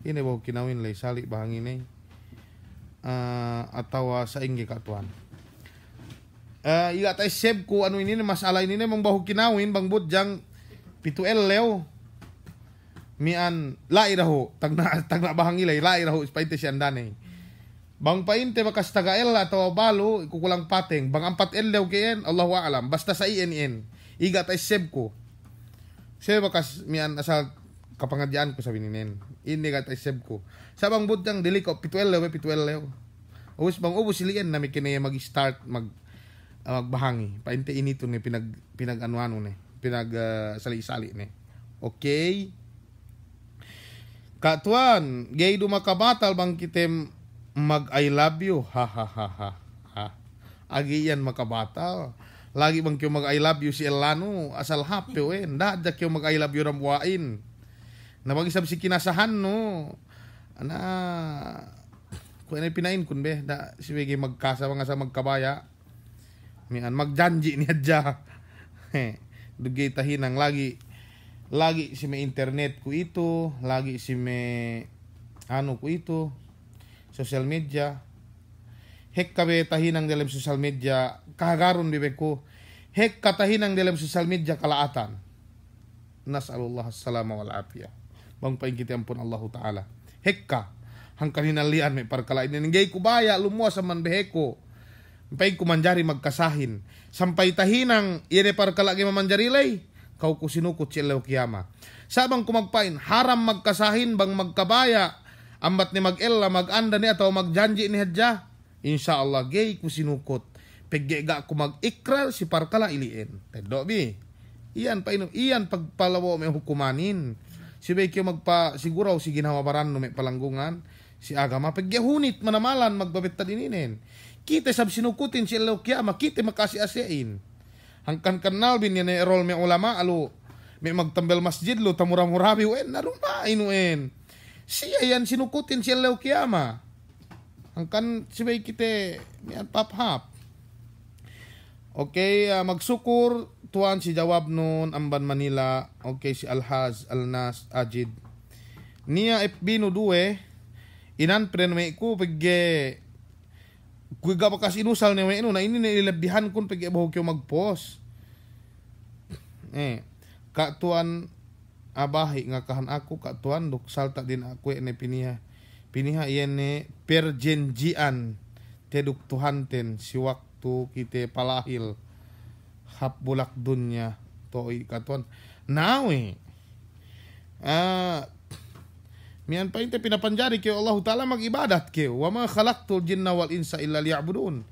ini bahu kinawin lay salik bahangin ini atau sainggi katuan iga tay seb ko anu ini masalah ini mong bahu kinawin bang bujang pitu leo mian lairaho tagna bahangilay lairaho ispainte si andane bang painte bakas tagael atau balo kukulang pateng bang 4 lew kayen Allahu a'lam basta sa INN iga tay seb ko siya bakas mian asal kapangadyaan ko sabi ninen ini ga tay seb ko sa bang budang dili ko pitu lew ubus bang ubus silian na may kinaya mag-start magbahangi painte inito ni pinag anuano ni pinag sali-sali ni okay. Katuan, gay dumakabatal bang kitem mag I love you, ha. Agi yan makabatal. Lagi bang kyo mag I love you si Elano, asal happy wen. Dada kyo mag I love you rambuain. Nabag-isab si kinasahan no. Ana, kung ano pinain kun be, da si Wege magkasa mga sa magkabaya. Mian magjanji ni adja. Dugay tahinang lagi si may internet ko ito, lagi si may ano ko ito, social media. Hek kabe tahinang dalam social media, kahagaron bibe ko. Hek katahinang dalam social media kalaatan. Nas'alullah as-salama wal afiyah. Bang paingkiti ampun Allah Ta'ala. Hek ka, hangkan hinalian may parkalain. Ninggay ko baya, lumuwa sa manbeheko. Pay ko manjari magkasahin. Sampay tahinang, iyan parkalagi mamanjari lay. Kau ko sinukot si Elaw Kiyama. Sabang kumagpain, haram magkasahin bang magkabaya. Ambat ni mag-ella, mag-anda ni atau magjanji ni hadja. Insya Allah, gay ko sinukot. Pagga ko mag-ikral si parkala iliin. Tedobi. Iyan pagpalawo may hukumanin. Si Bekyo siguraw si ginawabaran no may palanggungan. Si agama pagyahunit manamalan magbabit dininin. Kita sab sinukutin si Elaw Kiyama, kita makasi-asiain. Hangkan kanal bin yan erol may ulama alo may magtambel masjid lo tamura-murabi wen narumain wen. Siya yan sinukutin si Elaw Kiyama. Hangkan sibay kita may paphap. Okay, magsukur tuan si jawab nun Amban Manila. Okay, si Alhaz Alnas Ajid. Nia FB no duwe inan pren me ko pagge kuy ga bakas inusal ne no na ini nilabihan kun pagge bahog kyo magpost. Katuan abahi nga kahan ako katuan dok salta din ako ne piniha iyan ne perjenjian teduk tuhanten si waktu kite palahil hap bulak dunya to katuan nawe mian pa inte pinapanjari kay Allah Ta'ala mag-ibadat kayo wa ma khalaqtul jinna wal insa illa liya'budun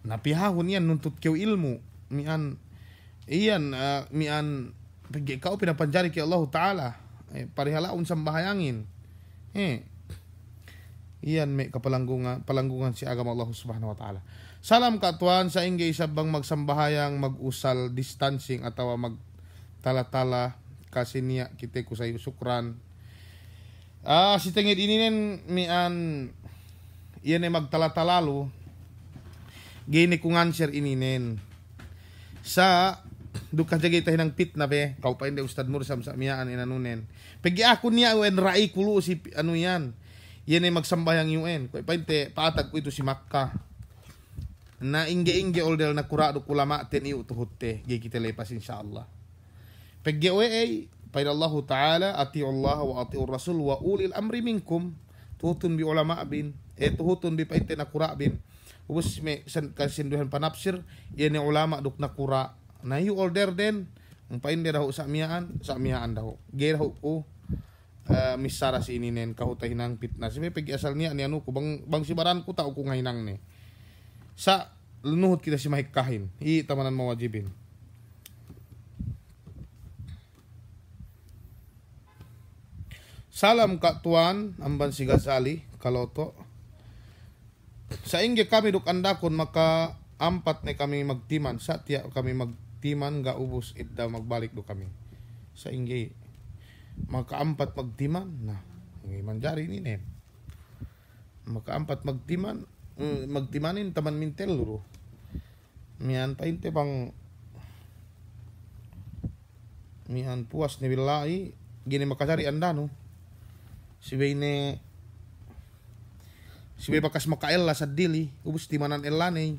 napihahon yan nuntut kayo ilmu mian pagi kau pinapanjari kay Allah Ta'ala parihalaon sambahayangin iyan may palanggungan si agama Allah Subhanahu wa Ta'ala. Salam katuan sa inggay sabang magsambahayang mag-usal distancing atawa magtala-tala kasi niya kite ko sa iyo sukran. Si tingid ininen mian iyan ay magtala-talalo gini kong answer ininen sa duka jagay tayo ng pit na be kau pa hindi Ustad Mursam sa miyaan inanunen pagi ako niya uen rai kulo si ano yan ay magsambayang UN kau pa hindi paatag ko ito si Makkah na inge oldel na kurado kulama ten iu tuhutte gi kita lepas insyaallah pagi ay pada Allah Ta'ala ati Allah wa ati Rasul wa ulil amri minkum tuhutun bi ulama bin tuhutun bi pa hindi na kura bin ubus me kasinduhan panapsir yan ulama duk na kura na you older den ang painde daw sa miyaan daw gera ko misara si ininen kahutay nang pitna si pegi asal niya ni anu ko bang sibaran ko tao ko ngahinang ni sa lunuhot kita si mahikahin tamanan mawajibin. Salam katuan amban si Gazali Kaloto sa ingge kami duk andakon maka ampat na kami magtiman sa tiya kami magtiman ga ubos idda magbalik do kami sa ingge makaampat magtiman na ingge manjari ni nen makaampat magtimanin taman mintel luro mian pa inte bang mian puas ni billahi gini makasari anda no si bay bakas makael la sa dili ubos timanan elane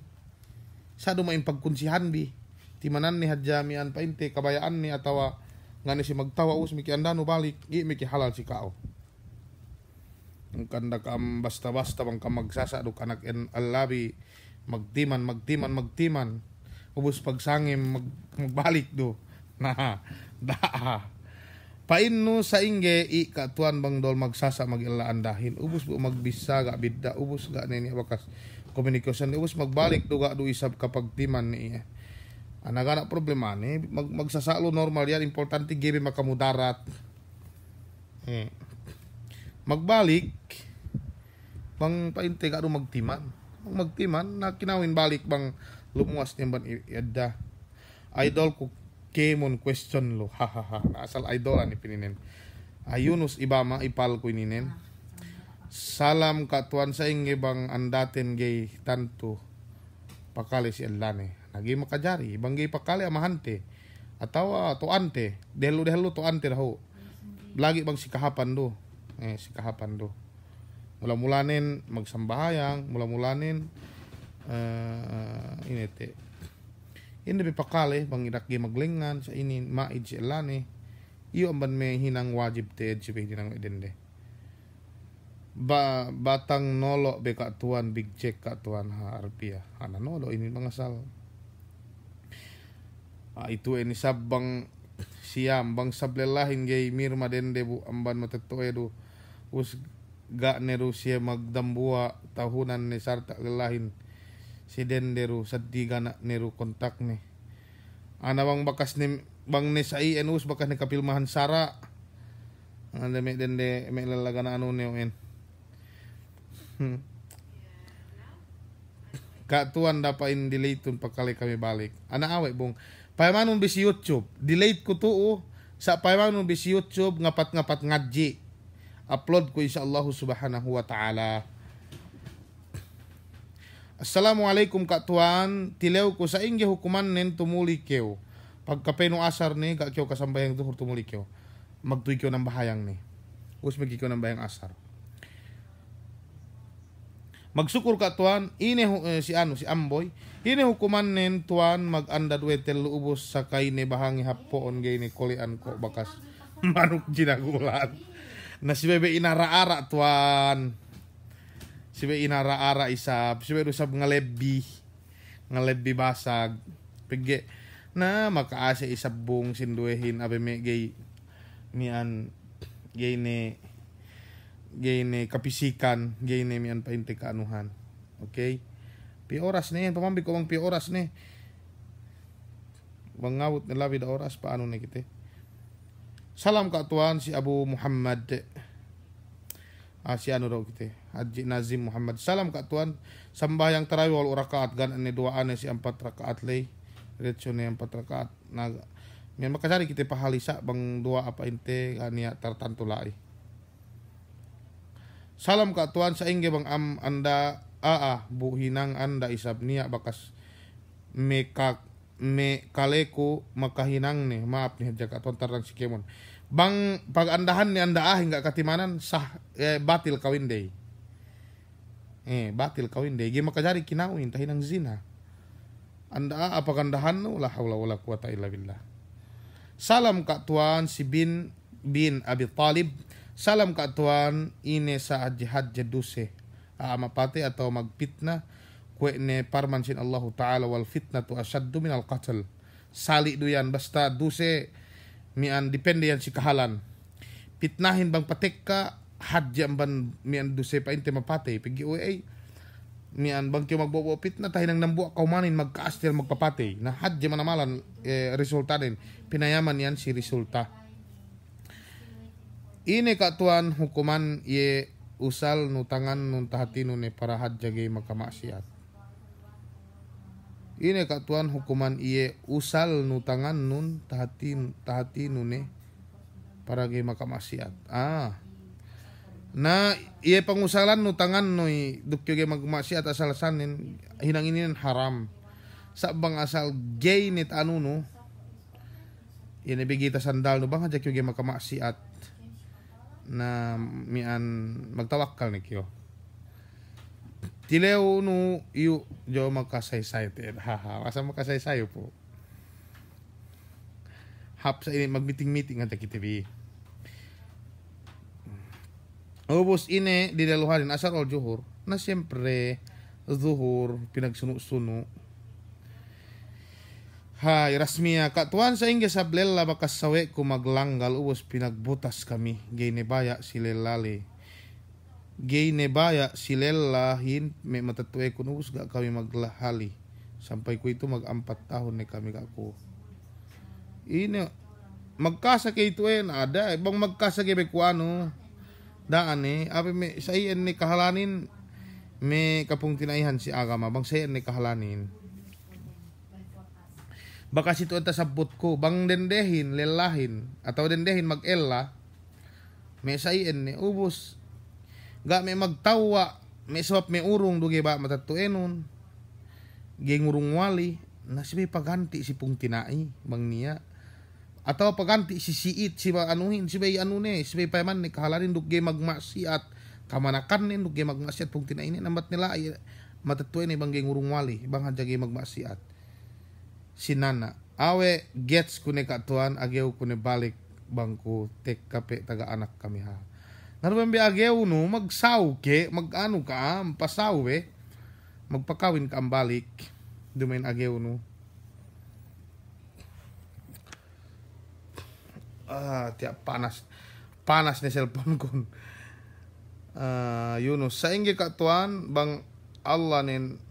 sa dumain pagkunsihan bi timanan ni hadjamian pa inte kabayaan ni atawa ngani si magtawa us miki andano balik miki halal si kao ang kanda kam basta-basta bang ka magsasado kanak en allabi magtiman ubos pagsangim magbalik do na painno sa ingge katuan bang dol magsasa magilaan dahil ubos magbisa ga bidda ubos ga nini bakas komunikasyon ubos magbalik do ga do isab kapag timan ni nagana problema ni magsasalo normal yan importante gibi makamudarat magbalik bang painte ka do magtiman na kinawin balik bang lumuwas niyan ban iadda idol ko kemon question lo hahaha asal idol ani pininen Yunus Ibama ipal ko ininen salam katuan sa inge bang andaten gay tanto pakali si Allane nagi makajari banggi pakali amahante atawa tuante dehlu tuante daw lagi bang si kahapan do mula-mulanin magsambahayang mula-mulanin inete hindi pakali bang irakgi maglingan sa ini maid si Allane iyo amban may hinang wajib te si hinang idende batang nolo be katuan big check katuan harpia ana nolo ini mangasal itu ini sabang siam bang sablelahin gay mirma dende bu amban matetoy do us ga neru siya magdambua tahunan ni sarta lelahin si denderu sadiga na neru kontak ni ana bang bakas ni bang ni sa us bakas ni kapilmahan sara anda me dende me lalaga na ano niyo en katuan dapain delete pakali kami balik ana awe bong payamanon bis YouTube delete ko to sa payamanon bis YouTube ngapat ngadji upload ko insyaallah subhanahu wa ta'ala. Assalamualaikum katuan tilew ko sa ingge hukuman nen tumuli kew Pagkape no asar ni, kakyo kasambayang duhur tumuli kyo. Magtuy kyo ng bahayang ni. Us magi kyo ng bahayang asar. Magsukur ka tuan, si Amboy, ini hukuman nen tuan mag-andad wetel ubos sa kay ni bahangi hapoon gay ni kulian ko bakas manuk jinagulan. Na si bebe inara-ara tuan. Si bebe inara-ara isap, si bebe usap ngalebi basag. Pigi na makaasa isabong sinduehin abe me gay mian gay ni kapisikan, gay ni mian painte kaanuhan. Okay? Pi-oras na yan. Pamambi ko bang pi-oras na. Bangawot na labi da oras. Paano na kita? Salam ka tuan si Abu Muhammad. Si ano daw kita? Haji Nazim Muhammad. Salam ka tuan. Sambayang tarawih wal urakaat. Ganan ni duaan si 4 rakaat lay. Diretso na 4 rakaat. May makasari kita pahalisa bang dua apa inte kaniya tartantulai. Salam ka tuan sa ingge bang anda buhinang anda isab niya bakas me kaleku makahinang ni maaf ni hadya ka tuan tarang si Kemon. Bang pag andahan ni anda hingga katimanan sah batil kawin day. Batil kawin day. Gi makajari kinawin tahinang zina. Anda apa kandahan no la haula wala quwata illa billah. Salam ka tuan si bin Abi Talib. Salam ka tuan ine sa jihad jaduse mapati atau magfitna kwe ne parmansin Allah Ta'ala wal fitnatu asyaddu minal qatl. Sali duyan basta duse mian depende yan si kahalan. Pitnahin bang patek ka hadya ban mian duse pa inte mapati pigi uay mian bang kyo magbobo pitna tahin ang nambuak kaumanin magkaastil magpapati na hadya manamalan resulta din pinayaman yan si resulta. Ini ka tuan hukuman ye usal nutangan nun tahatinu ne para hadjage makamaksiat. Ini ka tuan hukuman ye usal nutangan nun tahatinu ne para ge makamaksiat. Na iye pangusalan nutangan noy dukyo ge magmaksiat asal sanin hinang ini haram. Sa bang asal gay nit anu no. Ini bigita sandal no bang hadjage ge makamaksiat. Na mian magtawakkal ni kyo. Tileo no yu jo magkasaysay te haha asa magkasaysay po. Hap sa ini magmeeting ang takitibi. Ubos ini didaluhanin asar ol juhur na siyempre zuhur pinagsuno-suno. Hay, rasmiya katuan sa ingge sablela bakas sawe ko maglanggal ubos pinagbutas kami. Gay nebaya silelali. Gay nebaya silelahin may matatue ko ubos ga kami maglahali. Sampai ko ito mag-4 tahon ni kami kako. Ini magkasakay ito ada ibang magkasakay may kuano. Daan abi may sa iyan ni kahalanin may kapung tinaihan si agama bang sa iyan ni kahalanin. Baka situ enta sabut ko bang dendehin lelahin atau dendehin mag-ella may saien ni ubos ga may magtawa may swap may urong dugi ba matatuenon geng urong wali na siya paganti si pung tinai bang niya atau paganti si siit si ba anuhin si bay anu ne si bay paman ni kahalarin dugi magmaksiat kamanakan nin dugi magmaksiat pung tinai ni namat nila ay matatuen ni bang geng urong wali bang hadjagi magmaksiat. Sinana awe gets kune katuan ageu kune balik bangku tek kape taga anak kami ha. Ngayon ba ageu no magsaw ke magano ka pasaw magpakawin ka ang balik dumain ageu no. Tiap panas ni cellphone ko. Yunus sa ingi katuan bang Allah nin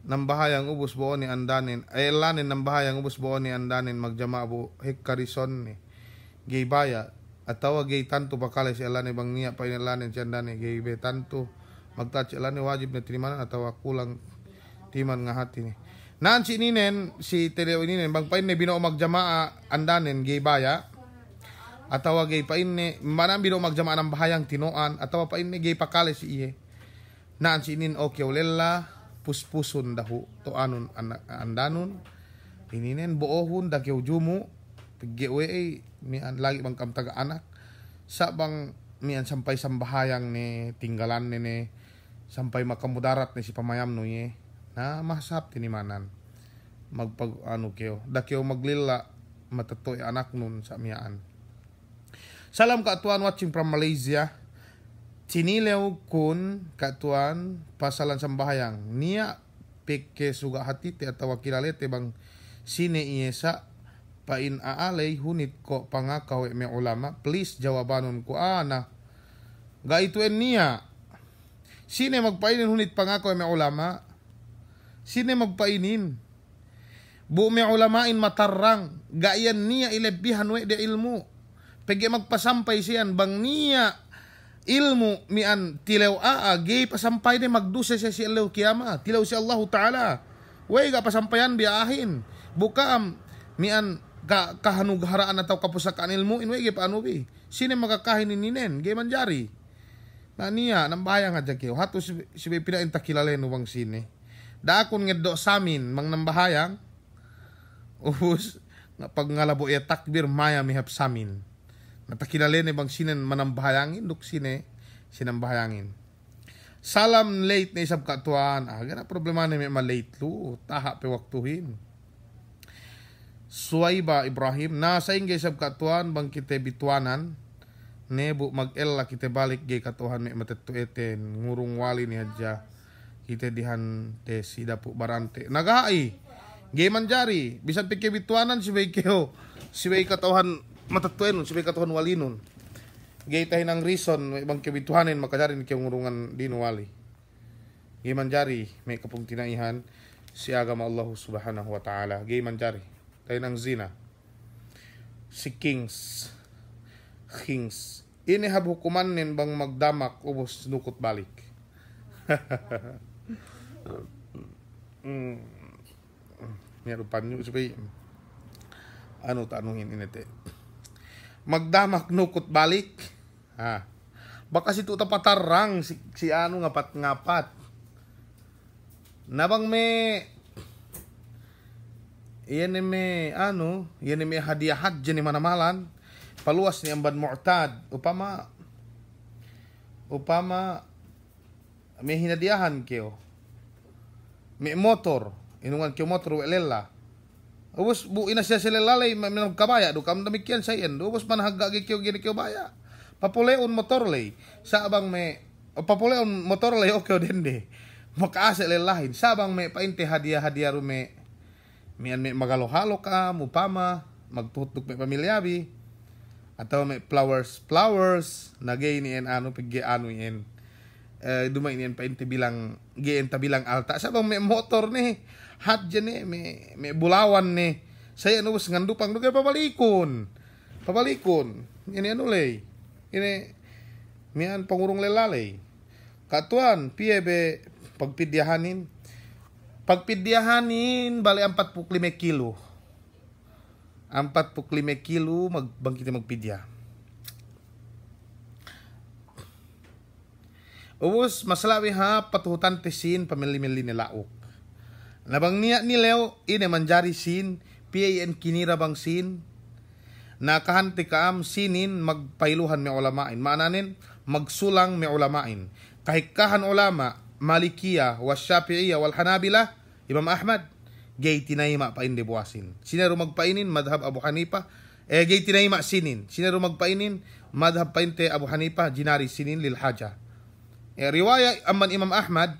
nambahayang ubos buo ni andanin ay lanin nambahayang ubos buo ni andanin magjama bu hekkarison ni gay baya atawa gay tanto bakala si alani bang niya pa inalanin si andanin gay be tanto magtouch alani wajib na tinimanan atawa kulang timan nga hati ni naan si ninen si teleo ninen bang pain ni binao magjama andanin gay baya atawa gay pain ni manang binao magjama ng bahayang tinoan atawa pain ni gay pakala si iye naan si nin okay ulela puspusun dahu to anon andanon Ininen boohon dakyo jumu pgwe mian lagi bang kam taga anak sa bang mian sampai sambahayang ni tinggalan ni sampai makamudarat ni si pamayam no ye na masap tinimanan magpag ano kyo dakyo maglila matatoy anak nun sa miyaan. Salam kaatuan watching from Malaysia. Sinilew kun kaatuan pasalan sambahayang niya peke suga hati te atau kilalete bang sine iesa pain aalay hunit ko pangakaw me ulama please jawabanon ko ana ga ituen niya sine magpainin hunit pangakaw me ulama sine magpainin bu me ulamain matarrang ga iyan niya ilebihan we de ilmu pege magpasampay siyan bang niya ilmu mian tilaw gay pasampay de magdusa siya si Allah kiyama tilaw si Allah Ta'ala way ga pasampayan biyahin bukam mian kahanugharaan atau kapusakaan ilmu in way gay paano bi sine magakahin ninen gay manjari na niya nang bahayang nga kyo hato si pinain takilalen ubang sine da akon ngeddo samin mang nambahayang ubus nga pag ngalabo ya takbir maya mihap samin natakilalen bang sinen manambahayangin duk sine sinambahayangin. Salam late na isab katuan gana problema na may malate lu taha pe waktuhin. Suwaiba Ibrahim nasa ingay isab katuan bang kite bituanan nebu mag-ella kite balik gay katuhan may matetueten ngurung wali ni hadja kite dihan te sida po barante nagai gay manjari bisan pike bituanan si bay keo si bay katuhan matatuenon si bay katuhan walinon gay tahin ang reason ibang kibituhanin makajarin kiyong ngurungan dinuwali gay manjari may kapong tinaihan si agama Allah subhanahu wa ta'ala gay manjari tahin ang zina si kings inihab hukuman nin bang magdamak ubos nukot balik meron pa nyo sabay ano tanungin inete magdamak nukot balik baka si tuta patarang si ano ngapat nabang yan may hadiahat dyan ni manamalan paluwas ni amban mu'tad upama may hinadiahan kayo may motor inungan kayo motor welela ubos bu ina siya sila lalay manang kabaya do kam damikyan sa iyan ubos manahagagi kyo gini kyo baya papuleon motor lay sa abang may papuleon motor lay okay din de makaase lelahin sa abang may painte hadiah rume mian may magalohalo ka mupama magtutok may pamilyabi atau may flowers nagay ni en ano pigge ano yen dumay ni en painte bilang gien tabilang alta sa abang may motor ni hat dyan may bulawan ni saya ano bas ngandupang do kay pabalikon ini ano lay ini mian pangurong lelalay katuan piye pagpidyahanin bali 45 kilo 45 kilo magbangkita magpidya ubos masalawi ha patuhutan tesin pamili-mili ni laok nabang niya ni Leo ine manjari sin PAN kinira bang sin nakahanti kaam sinin magpailuhan may ulamain maananin magsulang may ulamain kahikahan ulama Malikiya wa Syafi'iyya wal Hanabila Imam Ahmad gay tinayma pa indi buwasin sinero magpainin madhab Abu Hanifa gay tinayma sinin sinero magpainin madhab painte Abu Hanifa jinari sinin lil haja riwaya amman Imam Ahmad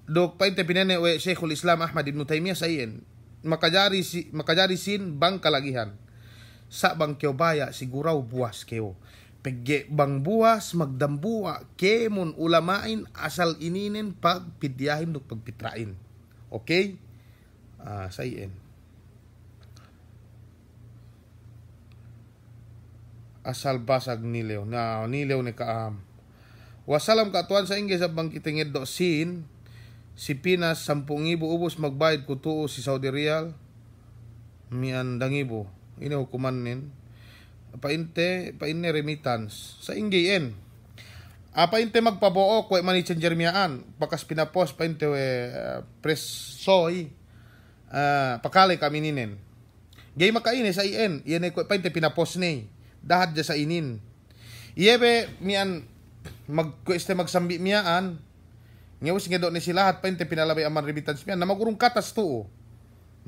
dok painte pinene we Syekhul Islam Ahmad Ibn Taymiyah sayen makajari sin bang kalagihan sa bang kyo baya siguraw buwas kyo pegge bang buwas magdambuwa kemon ulamain asal ininin pagpidyahin dok pagpitrain okay sayen asal basag nilew ni kaam wasalam katuan sa ingge sa bang kitenged do sin si Pinas 10,000 ubos magbayad ko tuo si Saudi Real mian dangibo ini hukuman nin painte remittance sa inggeyen painte magpabuo ko mani changer miyaan pakas pinapos painte we press soy pakali kami ninen. Gay makaine sa ien, iyan ay painte pinapos ni. Dahat dya sa inin. Iyebe mian magsambi miyaan. Ngawas nga do ni sila hat painte pinalabay aman remittance miyan na magurong katas tuo.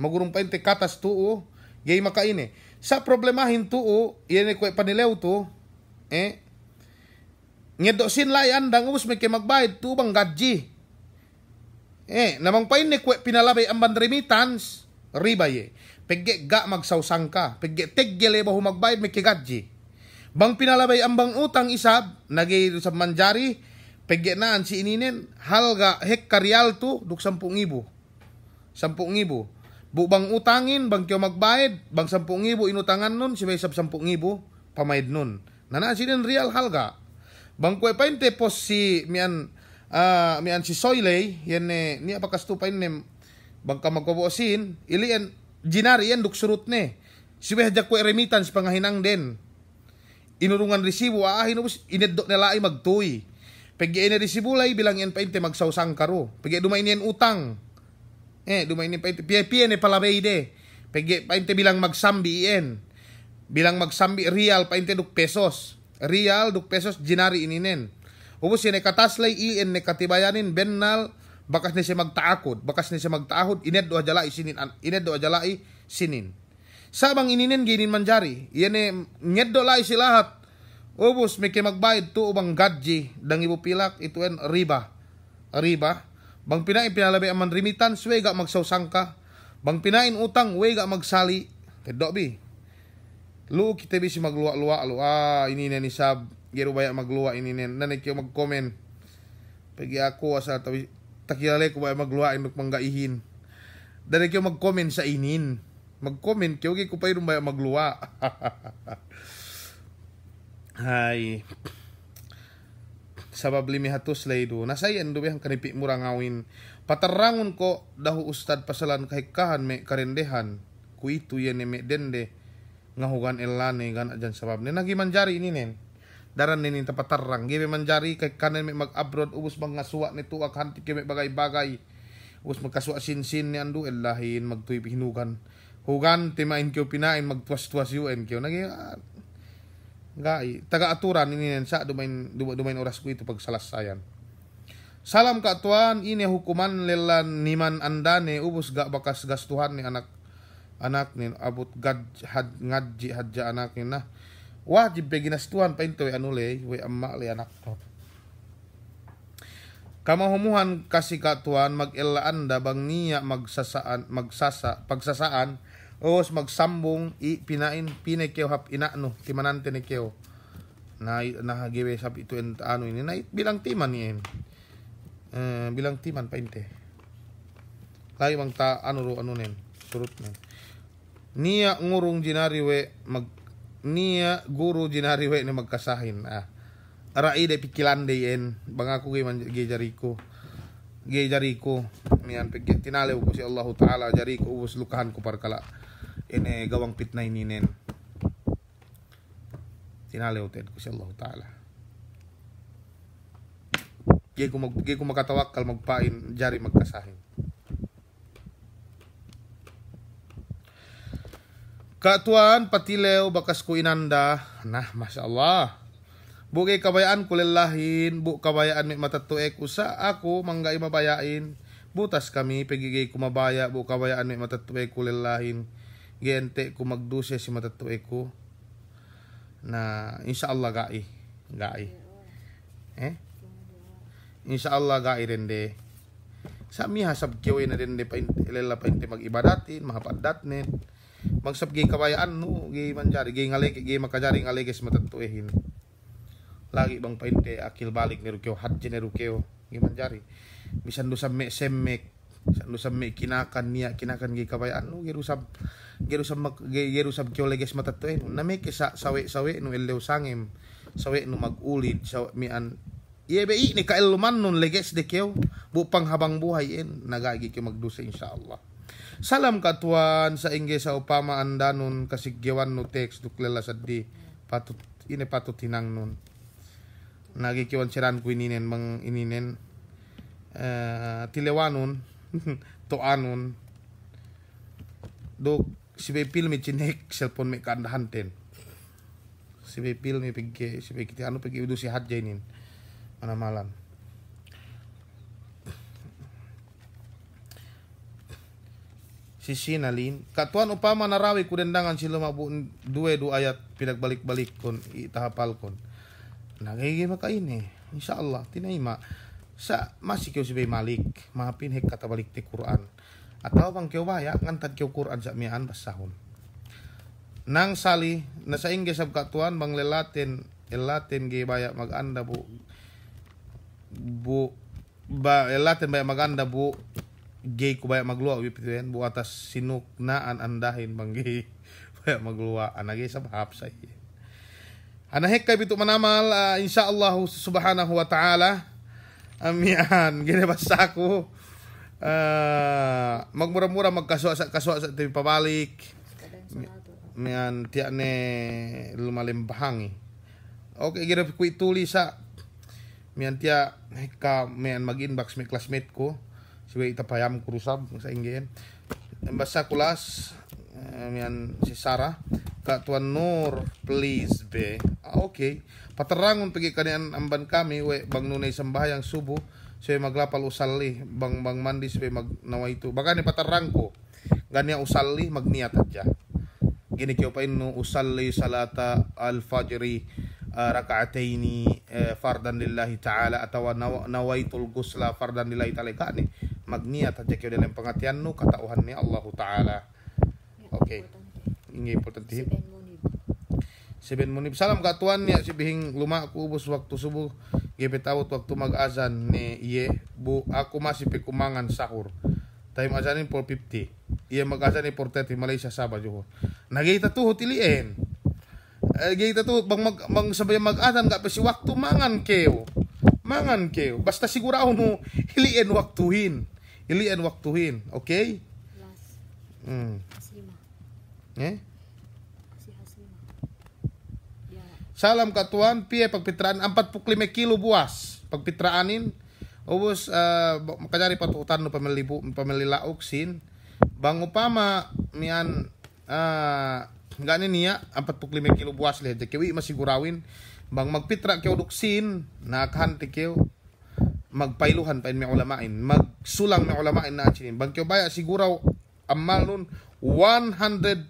Magurong painte katas tuo. Gay makaine. Sa problemahin tuo, iyan ay panilew to. Nga do sinlay andang ubos may kay magbayad tuo bang gadji. Namang paine pinalabay aman remittance. Ribay Pegge ga magsawsang ka. Pegge teggele ba humagbayad may kigadji. Bang pinalabay ang bang utang isab, nagay sa manjari, pegge naan si ininen, halga hektaryal to, duk 10,000. 10,000. Bang utangin, bang kiyo magbayad, bang 10,000 inutangan nun, si may sab 10,000 pamayad nun. Nanaan sinin real halga. Bang kwe painte pos si mian si Soyley, yan niya pakastupain nem, bang ka magpabuosin, ilian, ginari yan duk surut ne. Si wehjak kwe remittance pangahinang din. Inurungan resibo, hinubos, ineddo nila ay magtuy. Pag ina resibo lay, bilang yan painte magsawsang karo. Pag dumain yan utang. Dumain yan painte, piya palabay de. Pag painte bilang magsambi yan. Bilang magsambi, real, painte duk pesos. Real, duk pesos, ginari ininen. Ubus yan, kataslay iyan, katibayanin, bennal, bakas na siya magtaakod. Bakas na siya magtaahod, ineddo ajalai sinin. Sabang ininen ginin manjari, yan ngeddo lai silahat. Ubus may magbayad to ubang gadji dang ibupilak ito en riba. Bang pinain pinalabay aman remittance we ga magsawsang ka. Bang pinain utang we ga magsali. Keddo bi. Lu kita bi si magluwa-luwa ininen ni sab gero baya magluwa ininen nanay kyo mag-comment. Pagi ako asa takilale ko baya magluwa induk manggaihin. Nanay kyo mag-comment sa inin. Mag-comment kyo ko pa yung magluwa. Hay. Sabab limi hatos laydo. Nasayan do yang kanipi murang awin. Patarangon ko dahu ustad pasalan kahikahan me karendehan. Kuitu yan me dende. Ngahugan elane gana dyan sabab. Nagi manjari ininen. Daran ninin tapatarang. Gime manjari kay kanan me mag-abroad. Ubus mga suwa nito akhanti kime bagay-bagay. Ubus magkasuwa sin-sin ni andu elahin magtuy hinugan. Hugan timain kyo pinain magtuwas-tuwas yun kyo nagi gai taga-aturan ini sa dumain oras ko ito pagsalasayan. Salam kaatuan ini hukuman lelan niman andane ubus ga bakas gastuhan ni anak ni abot ngadji hadja anak ni na wajib pe ginastuhan pa into anule we amma le anak to. Kamahumuhan kasi kaatuan mag-elaan da bang niya pagsasaan os magsambong pinain pinay kyo hap inano timanante ni kyo na nahagiwe sab ito ano ini na bilang timan ni bilang timan painte layo mang ta ano nen surut na niya ngurong ginariwe niya guru ginariwe ni magkasahin arai de pikilande yen bangako gay jariko mian pig tinalew ko si Allah Taala jariko ubus lukahan ko parkala ini gawang pitnay ninen. Tinalew ted ko si Allah Taala. Gay ko makatawakkal magpain jari magkasahin. Katuan patilew bakas ko inanda. Nah, Masya Allah. Bugay kabayaan ko lelahin. Bu kabayaan may matatuek usa ako mangga mabayain. Butas kami pagigay kumabaya. Bu kabayaan may matatuek ko lelahin. Gente ko magduse si matatuek ko na insyaallah gai insyaallah gai rende sa mi hasab kiyo na rende pa ilela pa inte magibadatin mahapadat net magsabgay kabayaan no gay manjari gay ngalay gay makajari ngalay guys matatuehin lagi bang pa inte akil balik ni rukyo hadje ni rukyo gay manjari bisan do sa semek sando sa may kinakan gay kabayaan no gerusab kyo leges matatuin na may kisa sawe no elew sangim sawe no magulid sawe mian iebe ni kaeluman nun leges de kyo bupang habang buhay nagagi kyo magdusa insyaallah. Salam katuan sa ingge sa upama andanon kasigyawan no text duklela saddi patut hinang nun nagikiwan siran ko ininen mang ininen tilewanon toanon dok si bepil mi cinek cellphone mi kandahan ten. Si bepil mi pergi si bepil anu pergi udu si hajjainin mana malam. Si Sinalin katuan upama narawi kudendangan sila mabu dua ayat pinagbalik-balik kon itahapal kon. Nagay makaini insyaallah tinaima sa masih kyo si Bay Malik maapin hek kata balik ti Quran atau bang kyo baya ngantad kyo Quran sa mian basahon nang sali nasa ingge sab katuan bang elaten ge baya maganda bu elaten baya maganda bu gay ko baya magluwa wipiten bu atas sinuk naan andahin bang gay baya magluwa anagay sab hapsay anahek kay bitu manamal insyaallah subhanahu wa ta'ala. Amian, gini basta ko. Magmura-mura magkaswa sa tayo pabalik. Mian tiya ne lumalimbahang. Okay, gini ko ituli sa mian tiya mian mag-inbox may classmate ko. Siya itapayam ko rusab sa inggen. Basta kulas mian si Sarah katuan Nur please be. Okay. Paterangon pergi kanian amban kami we bang nunay sambahayang subo so maglapal usalli bang mandi so magnawa itu baka ni paterang ko ganya usalli magniat adya gini kyo pa inu usalli salata al-fajri raka'ataini fardan lillahi ta'ala atau nawaitul gusla fardan lillahi ta'ala kani magniat adya kyo dalam pengatian nu katauhan ni Allah ta'ala. Okay, ini importante. 7 munib salam katuan ya si bihing lumaku ubus waktu subuh gepetawut waktu mag-azan ni iye bu aku masih pikumangan sahur time azanin 4:50 iya mag-azan ni 4:30 Malaysia Sabah juhur nagita tuhot ilien gita tuhot bang sabay mag-azan ka pa si waktu mangan keo basta sigurado no ilien waktuhin okay salam katuan piye pagpitraan 45 kilo buas pagpitraanin ubos makajari patutan no pamililaok sin bang upama mian ganin niya 45 kilo buas le kewi masigurawin bang magpitra kyo duksin nakahante kyo magpailuhan pa may ulamain magsulang may ulamain na chinin bang kyo baya siguraw amal nun 100%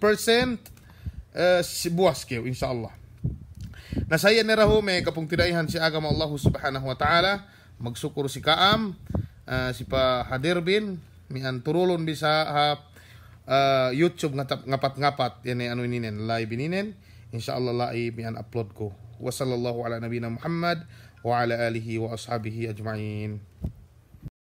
si buas kyo insyaallah. Nasaya ni raho may kapung tidaihan si agama Allah subhanahu wa ta'ala magsukur si kaam si pa hadirbin mian turulon bisa YouTube ngapat-ngapat yan ano ininen live ininen insyaallah live mian upload ko wa sallallahu ala nabiyina Muhammad wa ala alihi wa ashabihi ajma'in.